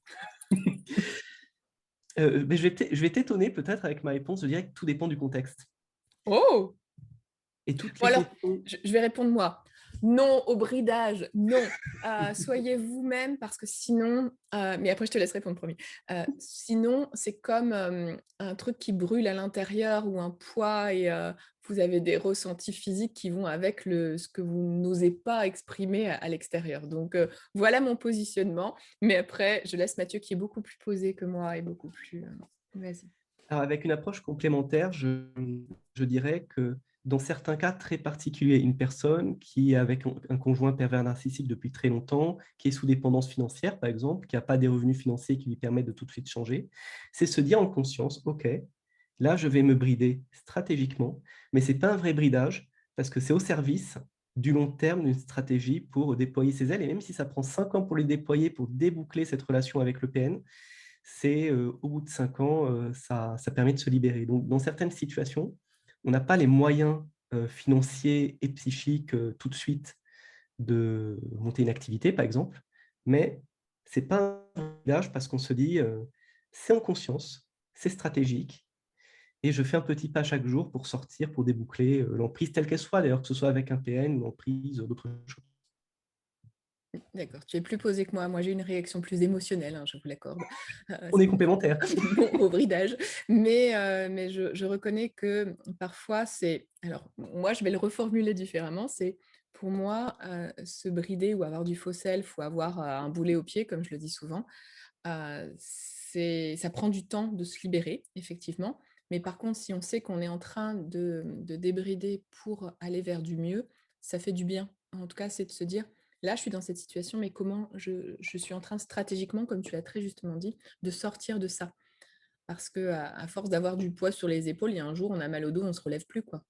Beh, je vais t'étonner peut-être avec ma réponse, je dirais que tout dépend du contexte Oh! et toutes Bon les alors, questions. je vais répondre moi. Non au bridage, non. Soyez vous-même parce que sinon, mais après je te laisse répondre promis. Sinon, c'est comme, un truc qui brûle à l'intérieur ou un poids et vous avez des ressentis physiques qui vont avec ce que vous n'osez pas exprimer à l'extérieur. Donc voilà mon positionnement, mais après je laisse Mathieu qui est beaucoup plus posé que moi et beaucoup plus, vas-y. Alors avec une approche complémentaire, je dirais que dans certains cas très particuliers, une personne qui est avec un conjoint pervers narcissique depuis très longtemps, qui est sous dépendance financière par exemple, qui a pas des revenus financiers qui lui permettent de tout de suite changer, c'est se dire en conscience: «OK, Là, je vais me brider stratégiquement, mais ce n'est pas un vrai bridage parce que c'est au service du long terme d'une stratégie pour déployer ses ailes. Et même si ça prend 5 ans pour les déployer, pour déboucler cette relation avec le PN, c'est au bout de 5 ans, ça permet de se libérer. Donc, dans certaines situations, on n'a pas les moyens financiers et psychiques tout de suite de monter une activité, par exemple, mais ce n'est pas un bridage parce qu'on se dit, c'est en conscience, c'est stratégique, et je fais un petit pas chaque jour pour sortir, pour déboucler l'emprise telle qu'elle soit, d'ailleurs, que ce soit avec un PN ou l'emprise d'autres choses. D'accord, tu es plus posé que moi. Moi, j'ai une réaction plus émotionnelle, hein, je vous l'accorde. On est complémentaires. Au bridage. Mais je reconnais que parfois, c'est... Alors, moi, je vais le reformuler différemment. C'est, pour moi, se brider ou avoir du faux self ou avoir un boulet au pied, comme je le dis souvent, ça prend du temps de se libérer, effectivement. Mais par contre, si on sait qu'on est en train de débrider pour aller vers du mieux, ça fait du bien. En tout cas, c'est de se dire, là, je suis dans cette situation, mais comment je suis en train stratégiquement, comme tu l'as très justement dit, de sortir de ça. Parce que à force d'avoir du poids sur les épaules, il y a un jour, on a mal au dos, on ne se relève plus, quoi.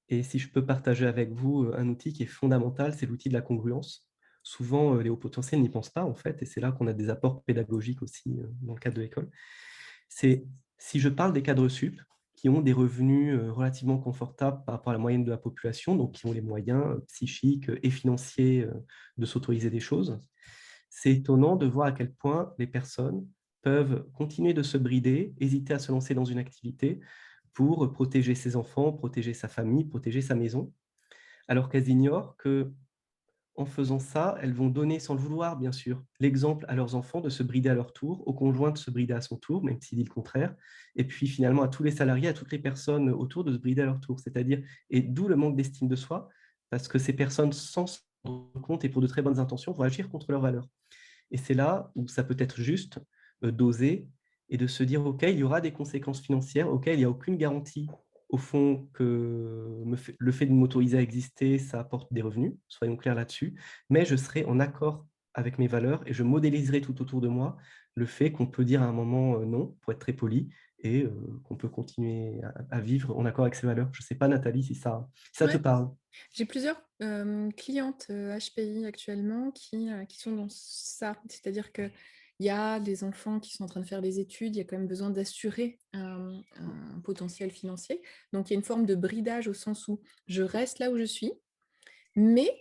Et si je peux partager avec vous un outil qui est fondamental, c'est l'outil de la congruence. Souvent, les hauts potentiels n'y pensent pas, en fait, et c'est là qu'on a des apports pédagogiques aussi dans le cadre de l'école. C'est si je parle des cadres sup qui ont des revenus relativement confortables par rapport à la moyenne de la population, donc qui ont les moyens psychiques et financiers de s'autoriser des choses, c'est étonnant de voir à quel point les personnes peuvent continuer de se brider, hésiter à se lancer dans une activité pour protéger ses enfants, protéger sa famille, protéger sa maison, alors qu'elles ignorent que en faisant ça, elles vont donner, sans le vouloir, bien sûr, l'exemple à leurs enfants de se brider à leur tour, au conjoint de se brider à son tour, même s'il dit le contraire, et puis finalement à tous les salariés, à toutes les personnes autour de se brider à leur tour. C'est-à-dire, et d'où le manque d'estime de soi, parce que ces personnes, sans se rendre compte et pour de très bonnes intentions, vont agir contre leurs valeurs. Et c'est là où ça peut être juste d'oser et de se dire, OK, il y aura des conséquences financières, OK, il n'y a aucune garantie au fond que le fait de m'autoriser à exister, ça apporte des revenus, soyons clairs là-dessus, mais je serai en accord avec mes valeurs et je modéliserai tout autour de moi le fait qu'on peut dire à un moment non, pour être très poli, et qu'on peut continuer à vivre en accord avec ses valeurs. Je ne sais pas, Nathalie, si ça te Ouais. parle. J'ai plusieurs clientes HPI actuellement qui sont dans ça. C'est-à-dire qu'il y a des enfants qui sont en train de faire des études, il y a quand même besoin d'assurer un potentiel financier. Donc, il y a une forme de bridage au sens où je reste là où je suis, mais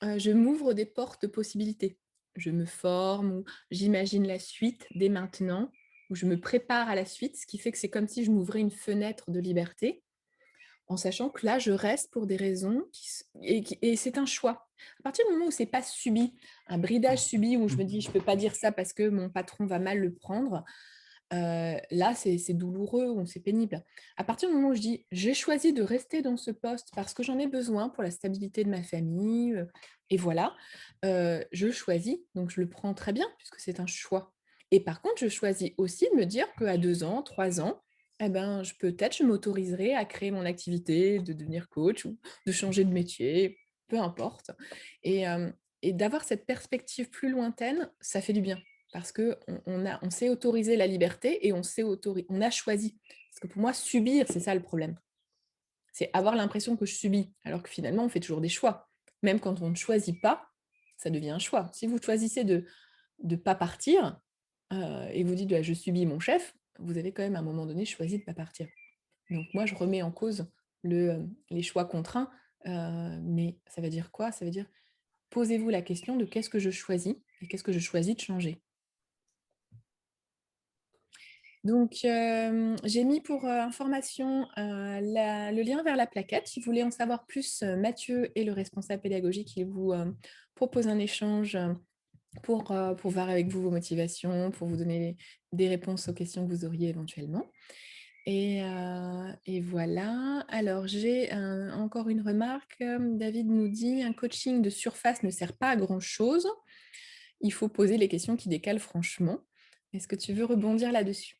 je m'ouvre des portes de possibilités. Je me forme ou j'imagine la suite dès maintenant, ou je me prépare à la suite, ce qui fait que c'est comme si je m'ouvrais une fenêtre de liberté en sachant que là, je reste pour des raisons et c'est un choix. À partir du moment où c'est pas subi, un bridage subi où je me dis je peux pas dire ça parce que mon patron va mal le prendre, là c'est douloureux ou c'est pénible. À partir du moment où je dis j'ai choisi de rester dans ce poste parce que j'en ai besoin pour la stabilité de ma famille, et voilà, je choisis, donc je le prends très bien puisque c'est un choix. Et par contre, je choisis aussi de me dire qu'à 2 ans, 3 ans, eh ben, je m'autoriserai à créer mon activité, de devenir coach ou de changer de métier, peu importe. Et, et d'avoir cette perspective plus lointaine, ça fait du bien. Parce qu'on s'est autorisé la liberté et on a choisi. Parce que pour moi, subir, c'est ça le problème. C'est avoir l'impression que je subis, alors que finalement, on fait toujours des choix. Même quand on ne choisit pas, ça devient un choix. Si vous choisissez de ne pas partir et vous dites je subis mon chef, vous avez quand même à un moment donné choisi de ne pas partir. Donc moi, je remets en cause les choix contraints, mais ça veut dire quoi? Ça veut dire posez-vous la question de qu'est-ce que je choisis et qu'est-ce que je choisis de changer. Donc, j'ai mis pour information le lien vers la plaquette. Si vous voulez en savoir plus, Mathieu est le responsable pédagogique. Il vous propose un échange pour voir avec vous vos motivations, pour vous donner des réponses aux questions que vous auriez éventuellement. Et voilà. Alors, j'ai encore une remarque. David nous dit, un coaching de surface ne sert pas à grand-chose. Il faut poser les questions qui décalent franchement. Est-ce que tu veux rebondir là-dessus?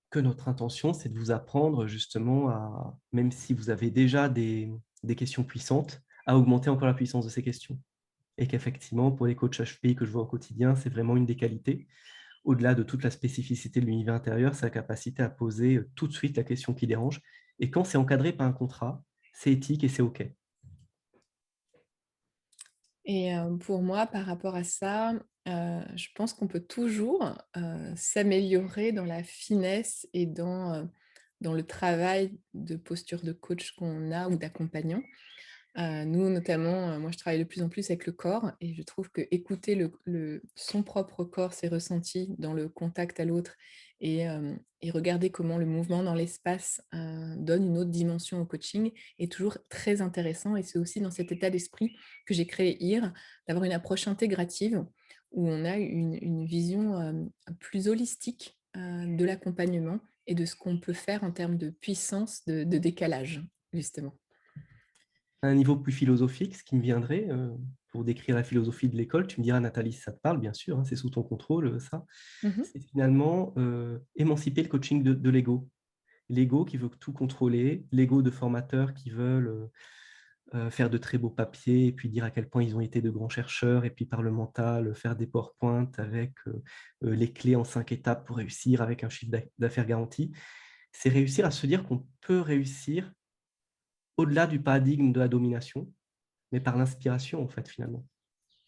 Que notre intention, c'est de vous apprendre justement à, même si vous avez déjà des questions puissantes, à augmenter encore la puissance de ces questions. Et qu'effectivement, pour les coachs HPI que je vois au quotidien, c'est vraiment une des qualités. au-delà de toute la spécificité de l'univers intérieur, c'est la capacité à poser tout de suite la question qui dérange. Et quand c'est encadré par un contrat, c'est éthique et c'est OK. Et pour moi, par rapport à ça, je pense qu'on peut toujours, s'améliorer dans la finesse et dans le travail de posture de coach qu'on a ou d'accompagnant. Nous, notamment, moi, je travaille de plus en plus avec le corps et je trouve qu'écouter son propre corps, ses ressentis dans le contact à l'autre et regarder comment le mouvement dans l'espace, donne une autre dimension au coaching est toujours très intéressant et c'est aussi dans cet état d'esprit que j'ai créé IR, d'avoir une approche intégrative où on a une vision, plus holistique, de l'accompagnement et de ce qu'on peut faire en termes de puissance, de décalage, justement. À un niveau plus philosophique, ce qui me viendrait, pour décrire la philosophie de l'école, tu me diras, Nathalie, si ça te parle, bien sûr, hein, c'est sous ton contrôle, ça. Mmh. C'est finalement émanciper le coaching de l'ego. L'ego qui veut tout contrôler, l'ego de formateurs qui veulent faire de très beaux papiers et puis dire à quel point ils ont été de grands chercheurs, et puis par le mental, faire des PowerPoint avec les clés en 5 étapes pour réussir avec un chiffre d'affaires garanti. C'est réussir à se dire qu'on peut réussir au-delà du paradigme de la domination, mais par l'inspiration, en fait, finalement.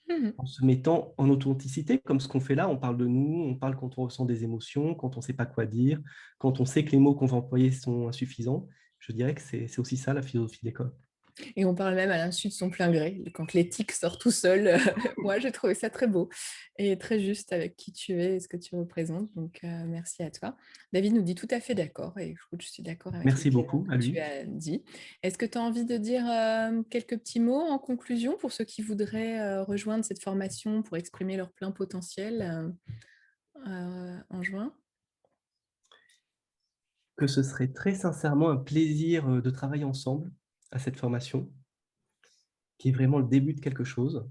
Mmh. En se mettant en authenticité, comme ce qu'on fait là, on parle de nous, on parle quand on ressent des émotions, quand on ne sait pas quoi dire, quand on sait que les mots qu'on va employer sont insuffisants. Je dirais que c'est aussi ça la philosophie d'école. Et on parle même à l'insu de son plein gré, quand l'éthique sort tout seul. Moi, j'ai trouvé ça très beau et très juste avec qui tu es et ce que tu représentes. Donc, merci à toi. David nous dit tout à fait d'accord et écoute, je suis d'accord avec les Merci éléments beaucoup que à tu lui. as dit. Est-ce que tu as envie de dire quelques petits mots en conclusion pour ceux qui voudraient rejoindre cette formation pour exprimer leur plein potentiel en juin? Que ce serait très sincèrement un plaisir de travailler ensemble à cette formation, qui est vraiment le début de quelque chose.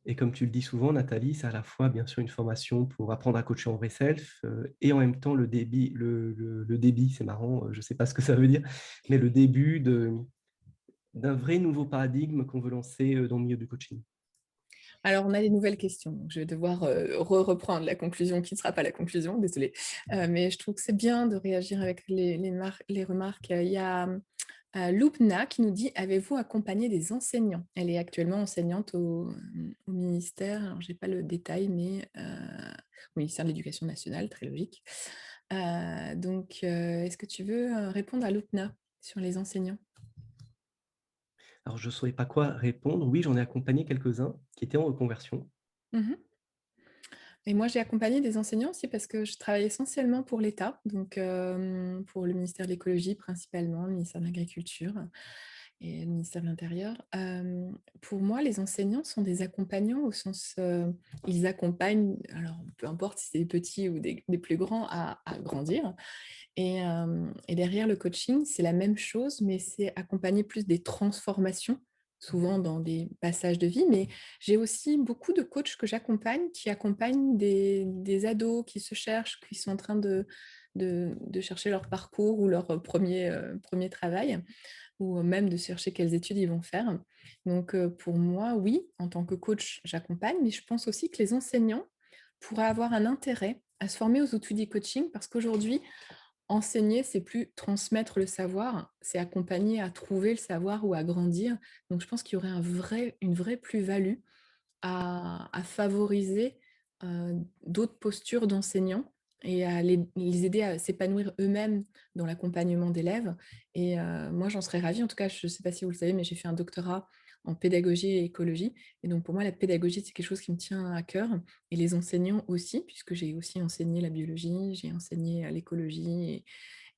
Et comme tu le dis souvent, Nathalie, c'est à la fois bien sûr une formation pour apprendre à coacher en vrai self et en même temps le débit, le débit, c'est marrant, je ne sais pas ce que ça veut dire, mais le début d'un vrai nouveau paradigme qu'on veut lancer dans le milieu du coaching. Alors, on a des nouvelles questions, donc je vais devoir reprendre la conclusion qui ne sera pas la conclusion, désolée. Mais je trouve que c'est bien de réagir avec les remarques. Il y a Loupna qui nous dit: «Avez-vous accompagné des enseignants?» Elle est actuellement enseignante au ministère, alors je n'ai pas le détail, mais au ministère de l'Éducation nationale, très logique. Donc, est-ce que tu veux répondre à Loupna sur les enseignants? Alors, je ne saurais pas quoi répondre. Oui, j'en ai accompagné quelques-uns qui étaient en reconversion. Mmh. Et moi, j'ai accompagné des enseignants aussi parce que je travaille essentiellement pour l'État, donc pour le ministère de l'écologie principalement, le ministère de l'agriculture et le ministère de l'intérieur. Pour moi, les enseignants sont des accompagnants au sens, ils accompagnent, alors peu importe si c'est des petits ou des plus grands à grandir et derrière le coaching, c'est la même chose, mais c'est accompagner plus des transformations, souvent dans des passages de vie. Mais j'ai aussi beaucoup de coachs que j'accompagne, qui accompagnent des ados qui se cherchent, qui sont en train de chercher leur parcours ou leur premier travail, ou même de chercher quelles études ils vont faire. Donc pour moi, oui, en tant que coach, j'accompagne, mais je pense aussi que les enseignants pourraient avoir un intérêt à se former aux outils du coaching parce qu'aujourd'hui, enseigner, c'est plus transmettre le savoir, c'est accompagner à trouver le savoir ou à grandir. Donc je pense qu'il y aurait une vraie plus-value à favoriser, d'autres postures d'enseignants et à les aider à s'épanouir eux-mêmes dans l'accompagnement d'élèves et moi, j'en serais ravie. En tout cas, je ne sais pas si vous le savez, mais j'ai fait un doctorat en pédagogie et écologie et donc pour moi, la pédagogie, c'est quelque chose qui me tient à cœur et les enseignants aussi, puisque j'ai aussi enseigné la biologie, j'ai enseigné, l'écologie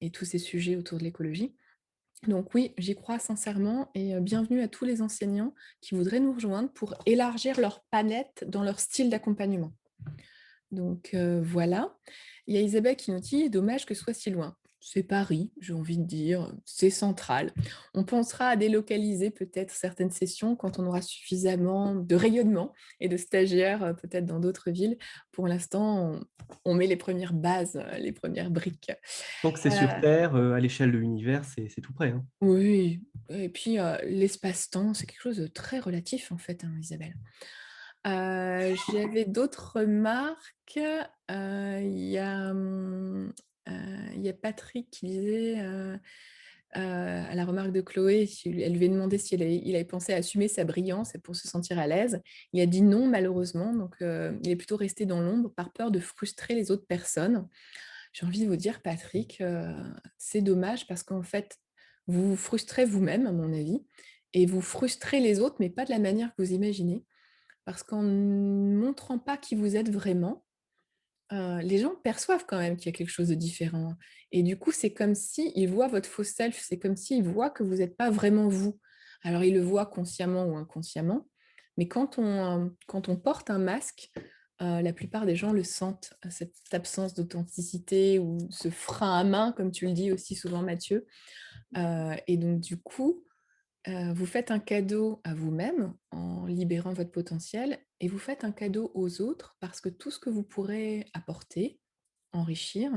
et tous ces sujets autour de l'écologie. Donc oui, j'y crois sincèrement et bienvenue à tous les enseignants qui voudraient nous rejoindre pour élargir leur palette dans leur style d'accompagnement. Donc voilà. Il y a Isabelle qui nous dit: «Dommage que ce soit si loin». C'est Paris, j'ai envie de dire, c'est central. On pensera à délocaliser peut-être certaines sessions quand on aura suffisamment de rayonnement et de stagiaires, peut-être dans d'autres villes. Pour l'instant, on met les premières bases, les premières briques. Tant que c'est sur Terre, à l'échelle de l'univers, c'est tout près, hein. Oui et puis, l'espace-temps, c'est quelque chose de très relatif en fait, hein, Isabelle. J'avais d'autres remarques. Il y a, il y a Patrick qui disait, à la remarque de Chloé, elle lui a demandé si il avait pensé à assumer sa brillance et pour se sentir à l'aise. Il a dit non malheureusement, donc il est plutôt resté dans l'ombre par peur de frustrer les autres personnes. J'ai envie de vous dire Patrick, c'est dommage parce qu'en fait, vous vous frustrez vous-même à mon avis et vous frustrez les autres, mais pas de la manière que vous imaginez. Parce qu'en ne montrant pas qui vous êtes vraiment, les gens perçoivent quand même qu'il y a quelque chose de différent et du coup, c'est comme s'ils voient votre faux self, c'est comme s'ils voient que vous êtes pas vraiment vous. Alors ils le voient consciemment ou inconsciemment, mais quand on porte un masque, la plupart des gens le sentent, cette absence d'authenticité ou ce frein à main, comme tu le dis aussi souvent Mathieu, et donc du coup, vous faites un cadeau à vous-même en libérant votre potentiel et vous faites un cadeau aux autres parce que tout ce que vous pourrez apporter, enrichir,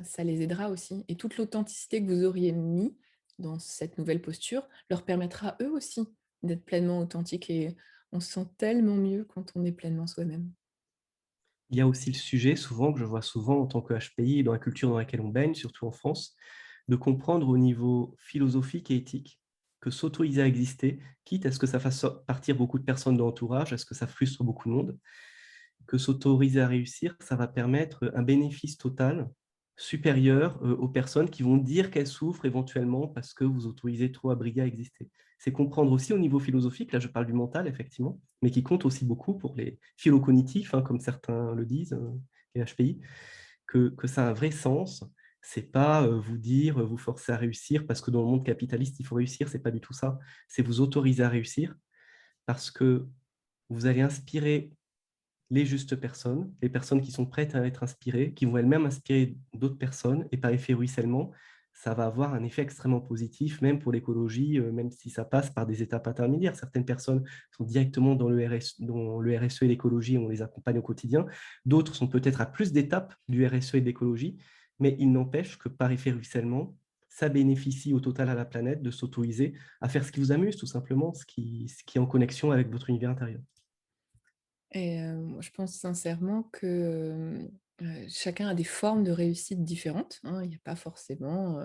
ça les aidera aussi et toute l'authenticité que vous auriez mis dans cette nouvelle posture leur permettra eux aussi d'être pleinement authentiques et on se sent tellement mieux quand on est pleinement soi-même. Il y a aussi le sujet, souvent, que je vois souvent en tant que HPI, dans la culture dans laquelle on baigne, surtout en France, de comprendre au niveau philosophique et éthique que s'autoriser à exister, quitte à ce que ça fasse partir beaucoup de personnes de l'entourage, à ce que ça frustre beaucoup de monde, que s'autoriser à réussir, ça va permettre un bénéfice total supérieur aux personnes qui vont dire qu'elles souffrent éventuellement parce que vous autorisez trop à briller à exister. C'est comprendre aussi au niveau philosophique, là je parle du mental effectivement, mais qui compte aussi beaucoup pour les philocognitifs, hein, comme certains le disent, les HPI, que ça a un vrai sens. C'est pas vous dire, vous forcer à réussir parce que dans le monde capitaliste, il faut réussir, c'est pas du tout ça. C'est vous autoriser à réussir parce que vous allez inspirer les justes personnes, les personnes qui sont prêtes à être inspirées, qui vont elles-mêmes inspirer d'autres personnes, et par effet ruissellement, ça va avoir un effet extrêmement positif, même pour l'écologie, même si ça passe par des étapes intermédiaires. Certaines personnes sont directement dans le RSE et l'écologie, on les accompagne au quotidien. D'autres sont peut-être à plus d'étapes du RSE et de l'écologie, mais il n'empêche que par effet ruissellement, ça bénéficie au total à la planète de s'autoriser à faire ce qui vous amuse, tout simplement, ce qui est en connexion avec votre univers intérieur. Et moi je pense sincèrement que, chacun a des formes de réussite différentes, hein. Il n'y a pas forcément,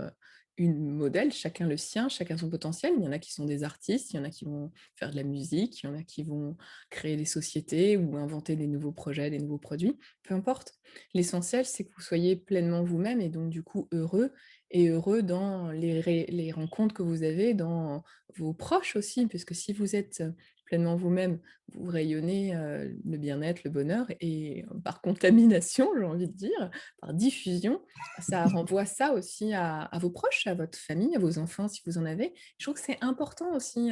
une modèle, chacun le sien, chacun son potentiel. Il y en a qui sont des artistes, il y en a qui vont faire de la musique, il y en a qui vont créer des sociétés ou inventer des nouveaux projets, des nouveaux produits, peu importe. L'essentiel, c'est que vous soyez pleinement vous-même et donc du coup heureux et heureux dans les rencontres que vous avez, dans vos proches aussi, puisque si vous êtes, pleinement vous-même, vous rayonnez, le bien-être, le bonheur et par contamination, j'ai envie de dire, par diffusion, ça renvoie ça aussi à vos proches, à votre famille, à vos enfants si vous en avez. Je trouve que c'est important aussi,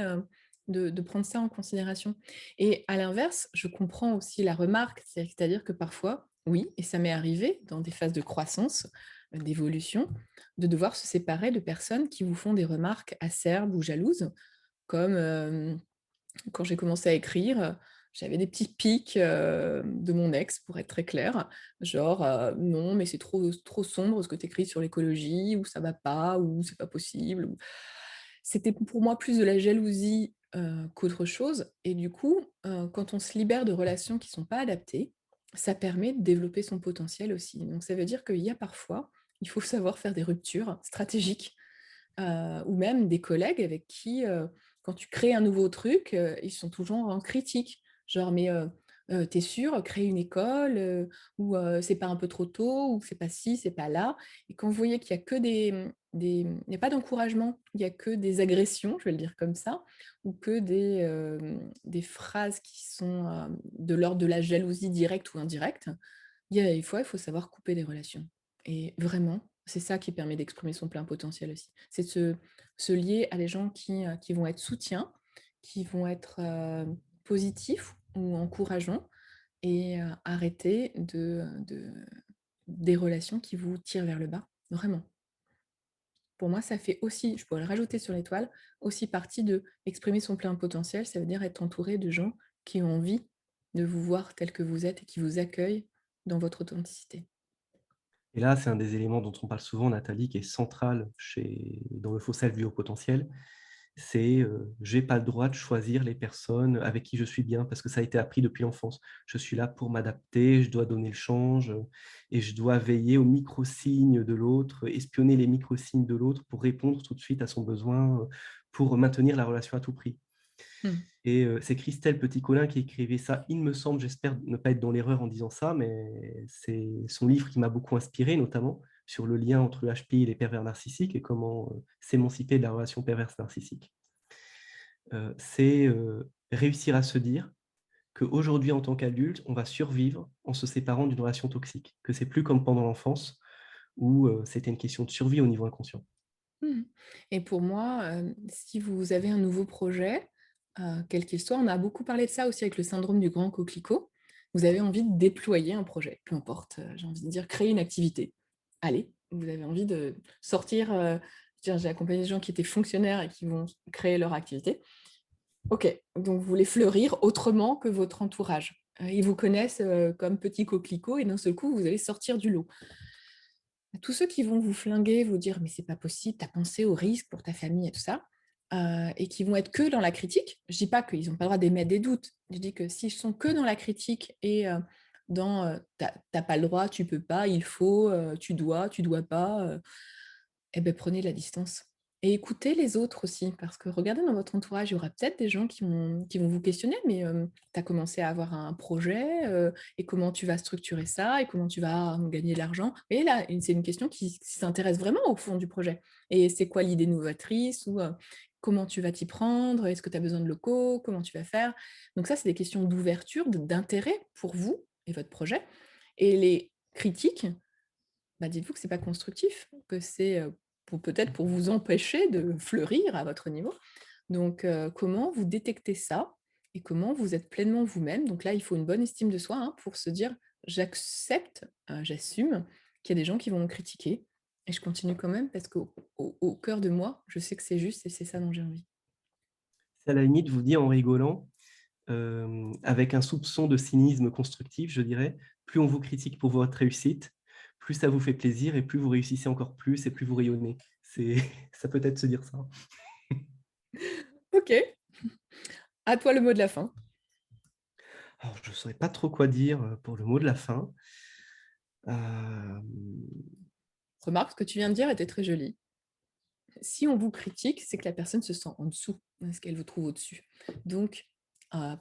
de prendre ça en considération et à l'inverse, je comprends aussi la remarque, c'est-à-dire que parfois, oui et ça m'est arrivé dans des phases de croissance, d'évolution, de devoir se séparer de personnes qui vous font des remarques acerbes ou jalouses comme, quand j'ai commencé à écrire, j'avais des petits pics, de mon ex pour être très claire, genre, «Non mais c'est trop sombre ce que tu écris sur l'écologie» ou «Ça va pas» ou «C'est pas possible» ou c'était pour moi plus de la jalousie, qu'autre chose et du coup, quand on se libère de relations qui sont pas adaptées, ça permet de développer son potentiel aussi. Donc ça veut dire qu'il y a parfois, il faut savoir faire des ruptures stratégiques. Ou même des collègues avec qui, quand tu crées un nouveau truc, ils sont toujours en critique. Genre: «Mais, tu es sûr? Créer une école, ou c'est pas un peu trop tôt? Ou c'est pas ci, c'est pas là?» et quand vous voyez qu'il y a que il y a pas d'encouragement, il y a que des agressions, je vais le dire comme ça, ou que des phrases qui sont, de l'ordre de la jalousie directe ou indirecte, il y a des fois, il faut savoir couper des relations et vraiment, c'est ça qui permet d'exprimer son plein potentiel aussi. C'est de se lier à des gens qui vont être soutiens, qui vont être, positifs ou encourageants et arrêter des relations qui vous tirent vers le bas, vraiment. Pour moi, ça fait aussi, je pourrais le rajouter sur l'étoile, aussi partie de exprimer son plein potentiel, ça veut dire être entouré de gens qui ont envie de vous voir tel que vous êtes et qui vous accueillent dans votre authenticité. Et là, c'est un des éléments dont on parle souvent, Nathalie, qui est central dans le faux self du haut potentiel, c'est, j'ai pas le droit de choisir les personnes avec qui je suis bien parce que ça a été appris depuis l'enfance. Je suis là pour m'adapter, je dois donner le change, et je dois veiller aux micro-signes de l'autre, espionner les micro-signes de l'autre pour répondre tout de suite à son besoin, pour maintenir la relation à tout prix. Mmh. Et c'est Christelle Petit-Colin qui écrivait ça, il me semble, j'espère ne pas être dans l'erreur en disant ça, mais c'est son livre qui m'a beaucoup inspiré, notamment sur le lien entre le HPI et les pervers narcissiques et comment, s'émanciper de la relation perverse narcissique. C'est, réussir à se dire qu'aujourd'hui, en tant qu'adulte, on va survivre en se séparant d'une relation toxique, que c'est plus comme pendant l'enfance où, c'était une question de survie au niveau inconscient. Mmh. Et pour moi, si vous avez un nouveau projet, quel qu'il soit, on a beaucoup parlé de ça aussi avec le syndrome du grand coquelicot. Vous avez envie de déployer un projet, peu importe, j'ai envie de dire créer une activité. Allez, vous avez envie de sortir, j'ai accompagné des gens qui étaient fonctionnaires et qui vont créer leur activité. OK, donc vous voulez fleurir autrement que votre entourage. Ils vous connaissent, comme petit coquelicot et d'un seul coup, vous allez sortir du lot. Tous ceux qui vont vous flinguer, vous dire: «Mais c'est pas possible, tu as pensé aux risques pour ta famille et tout ça», et qui vont être que dans la critique. Je dis pas qu'ils ont pas le droit d'émettre des doutes. Je dis que s'ils sont que dans la critique et dans, «Tu as pas le droit, tu peux pas, il faut, tu dois pas», et beh, prenez de la distance et écoutez les autres aussi parce que regardez dans votre entourage, il y aura peut-être des gens qui vont vous questionner: «Mais, tu as commencé à avoir un projet, et comment tu vas structurer ça? Et comment tu vas gagner de l'argent?» Et là, c'est une question qui s'intéresse vraiment au fond du projet et c'est quoi l'idée novatrice ou, comment tu vas t'y prendre? Est-ce que tu as besoin de locaux? Comment tu vas faire? Donc ça, c'est des questions d'ouverture, d'intérêt pour vous et votre projet et les critiques, bah, dites-vous que c'est pas constructif, que c'est, pour peut-être pour vous empêcher de fleurir à votre niveau. Donc, comment vous détectez ça et comment vous êtes pleinement vous-même? Donc là, il faut une bonne estime de soi, hein, pour se dire: «J'accepte, j'assume qu'il y a des gens qui vont me critiquer et je continue quand même parce qu'au cœur de moi, je sais que c'est juste et c'est ça dont j'ai envie». C'est à la limite vous dire en rigolant, avec un soupçon de cynisme constructif, je dirais, plus on vous critique pour votre réussite, plus ça vous fait plaisir et plus vous réussissez encore plus et plus vous rayonnez. C'est ça peut être se dire ça. OK, à toi le mot de la fin. Alors je ne saurais pas trop quoi dire, pour le mot de la fin. Hem, Remarque, ce que tu viens de dire était très joli. Si on vous critique, c'est que la personne se sent en dessous, parce qu'elle vous trouve au-dessus. Donc,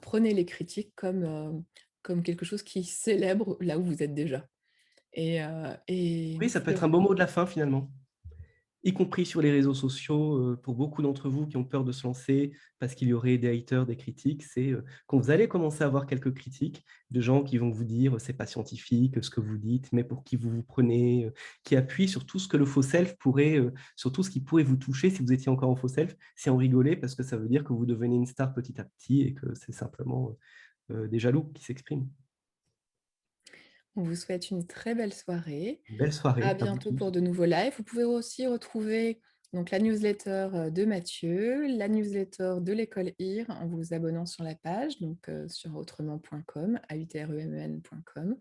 prenez les critiques comme quelque chose qui célèbre là où vous êtes déjà et oui, ça peut être un beau mot de la fin finalement. Y compris sur les réseaux sociaux, pour beaucoup d'entre vous qui ont peur de se lancer parce qu'il y aurait des haters, des critiques, c'est, quand vous allez commencer à avoir quelques critiques de gens qui vont vous dire: «C'est pas scientifique, ce que vous dites, mais pour qui vous vous prenez?» Qui appuient sur tout ce que le faux self pourrait, sur tout ce qui pourrait vous toucher si vous étiez encore en faux self. C'est en rigoler parce que ça veut dire que vous devenez une star petit à petit et que c'est simplement, des jaloux qui s'expriment. on vous souhaite une très belle soirée. Belle À soirée à vous bientôt pour tous. de nouveaux lives. Vous pouvez aussi retrouver donc la newsletter, de Mathieu, la newsletter de l'école IR en vous abonnant sur la page, donc sur autrement.com, autrement.com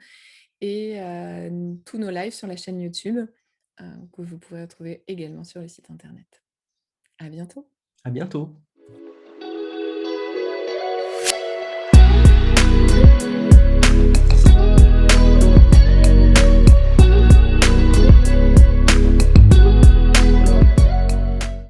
et tous nos lives sur la chaîne YouTube, que vous pourrez retrouver également sur le site internet. À bientôt. À bientôt.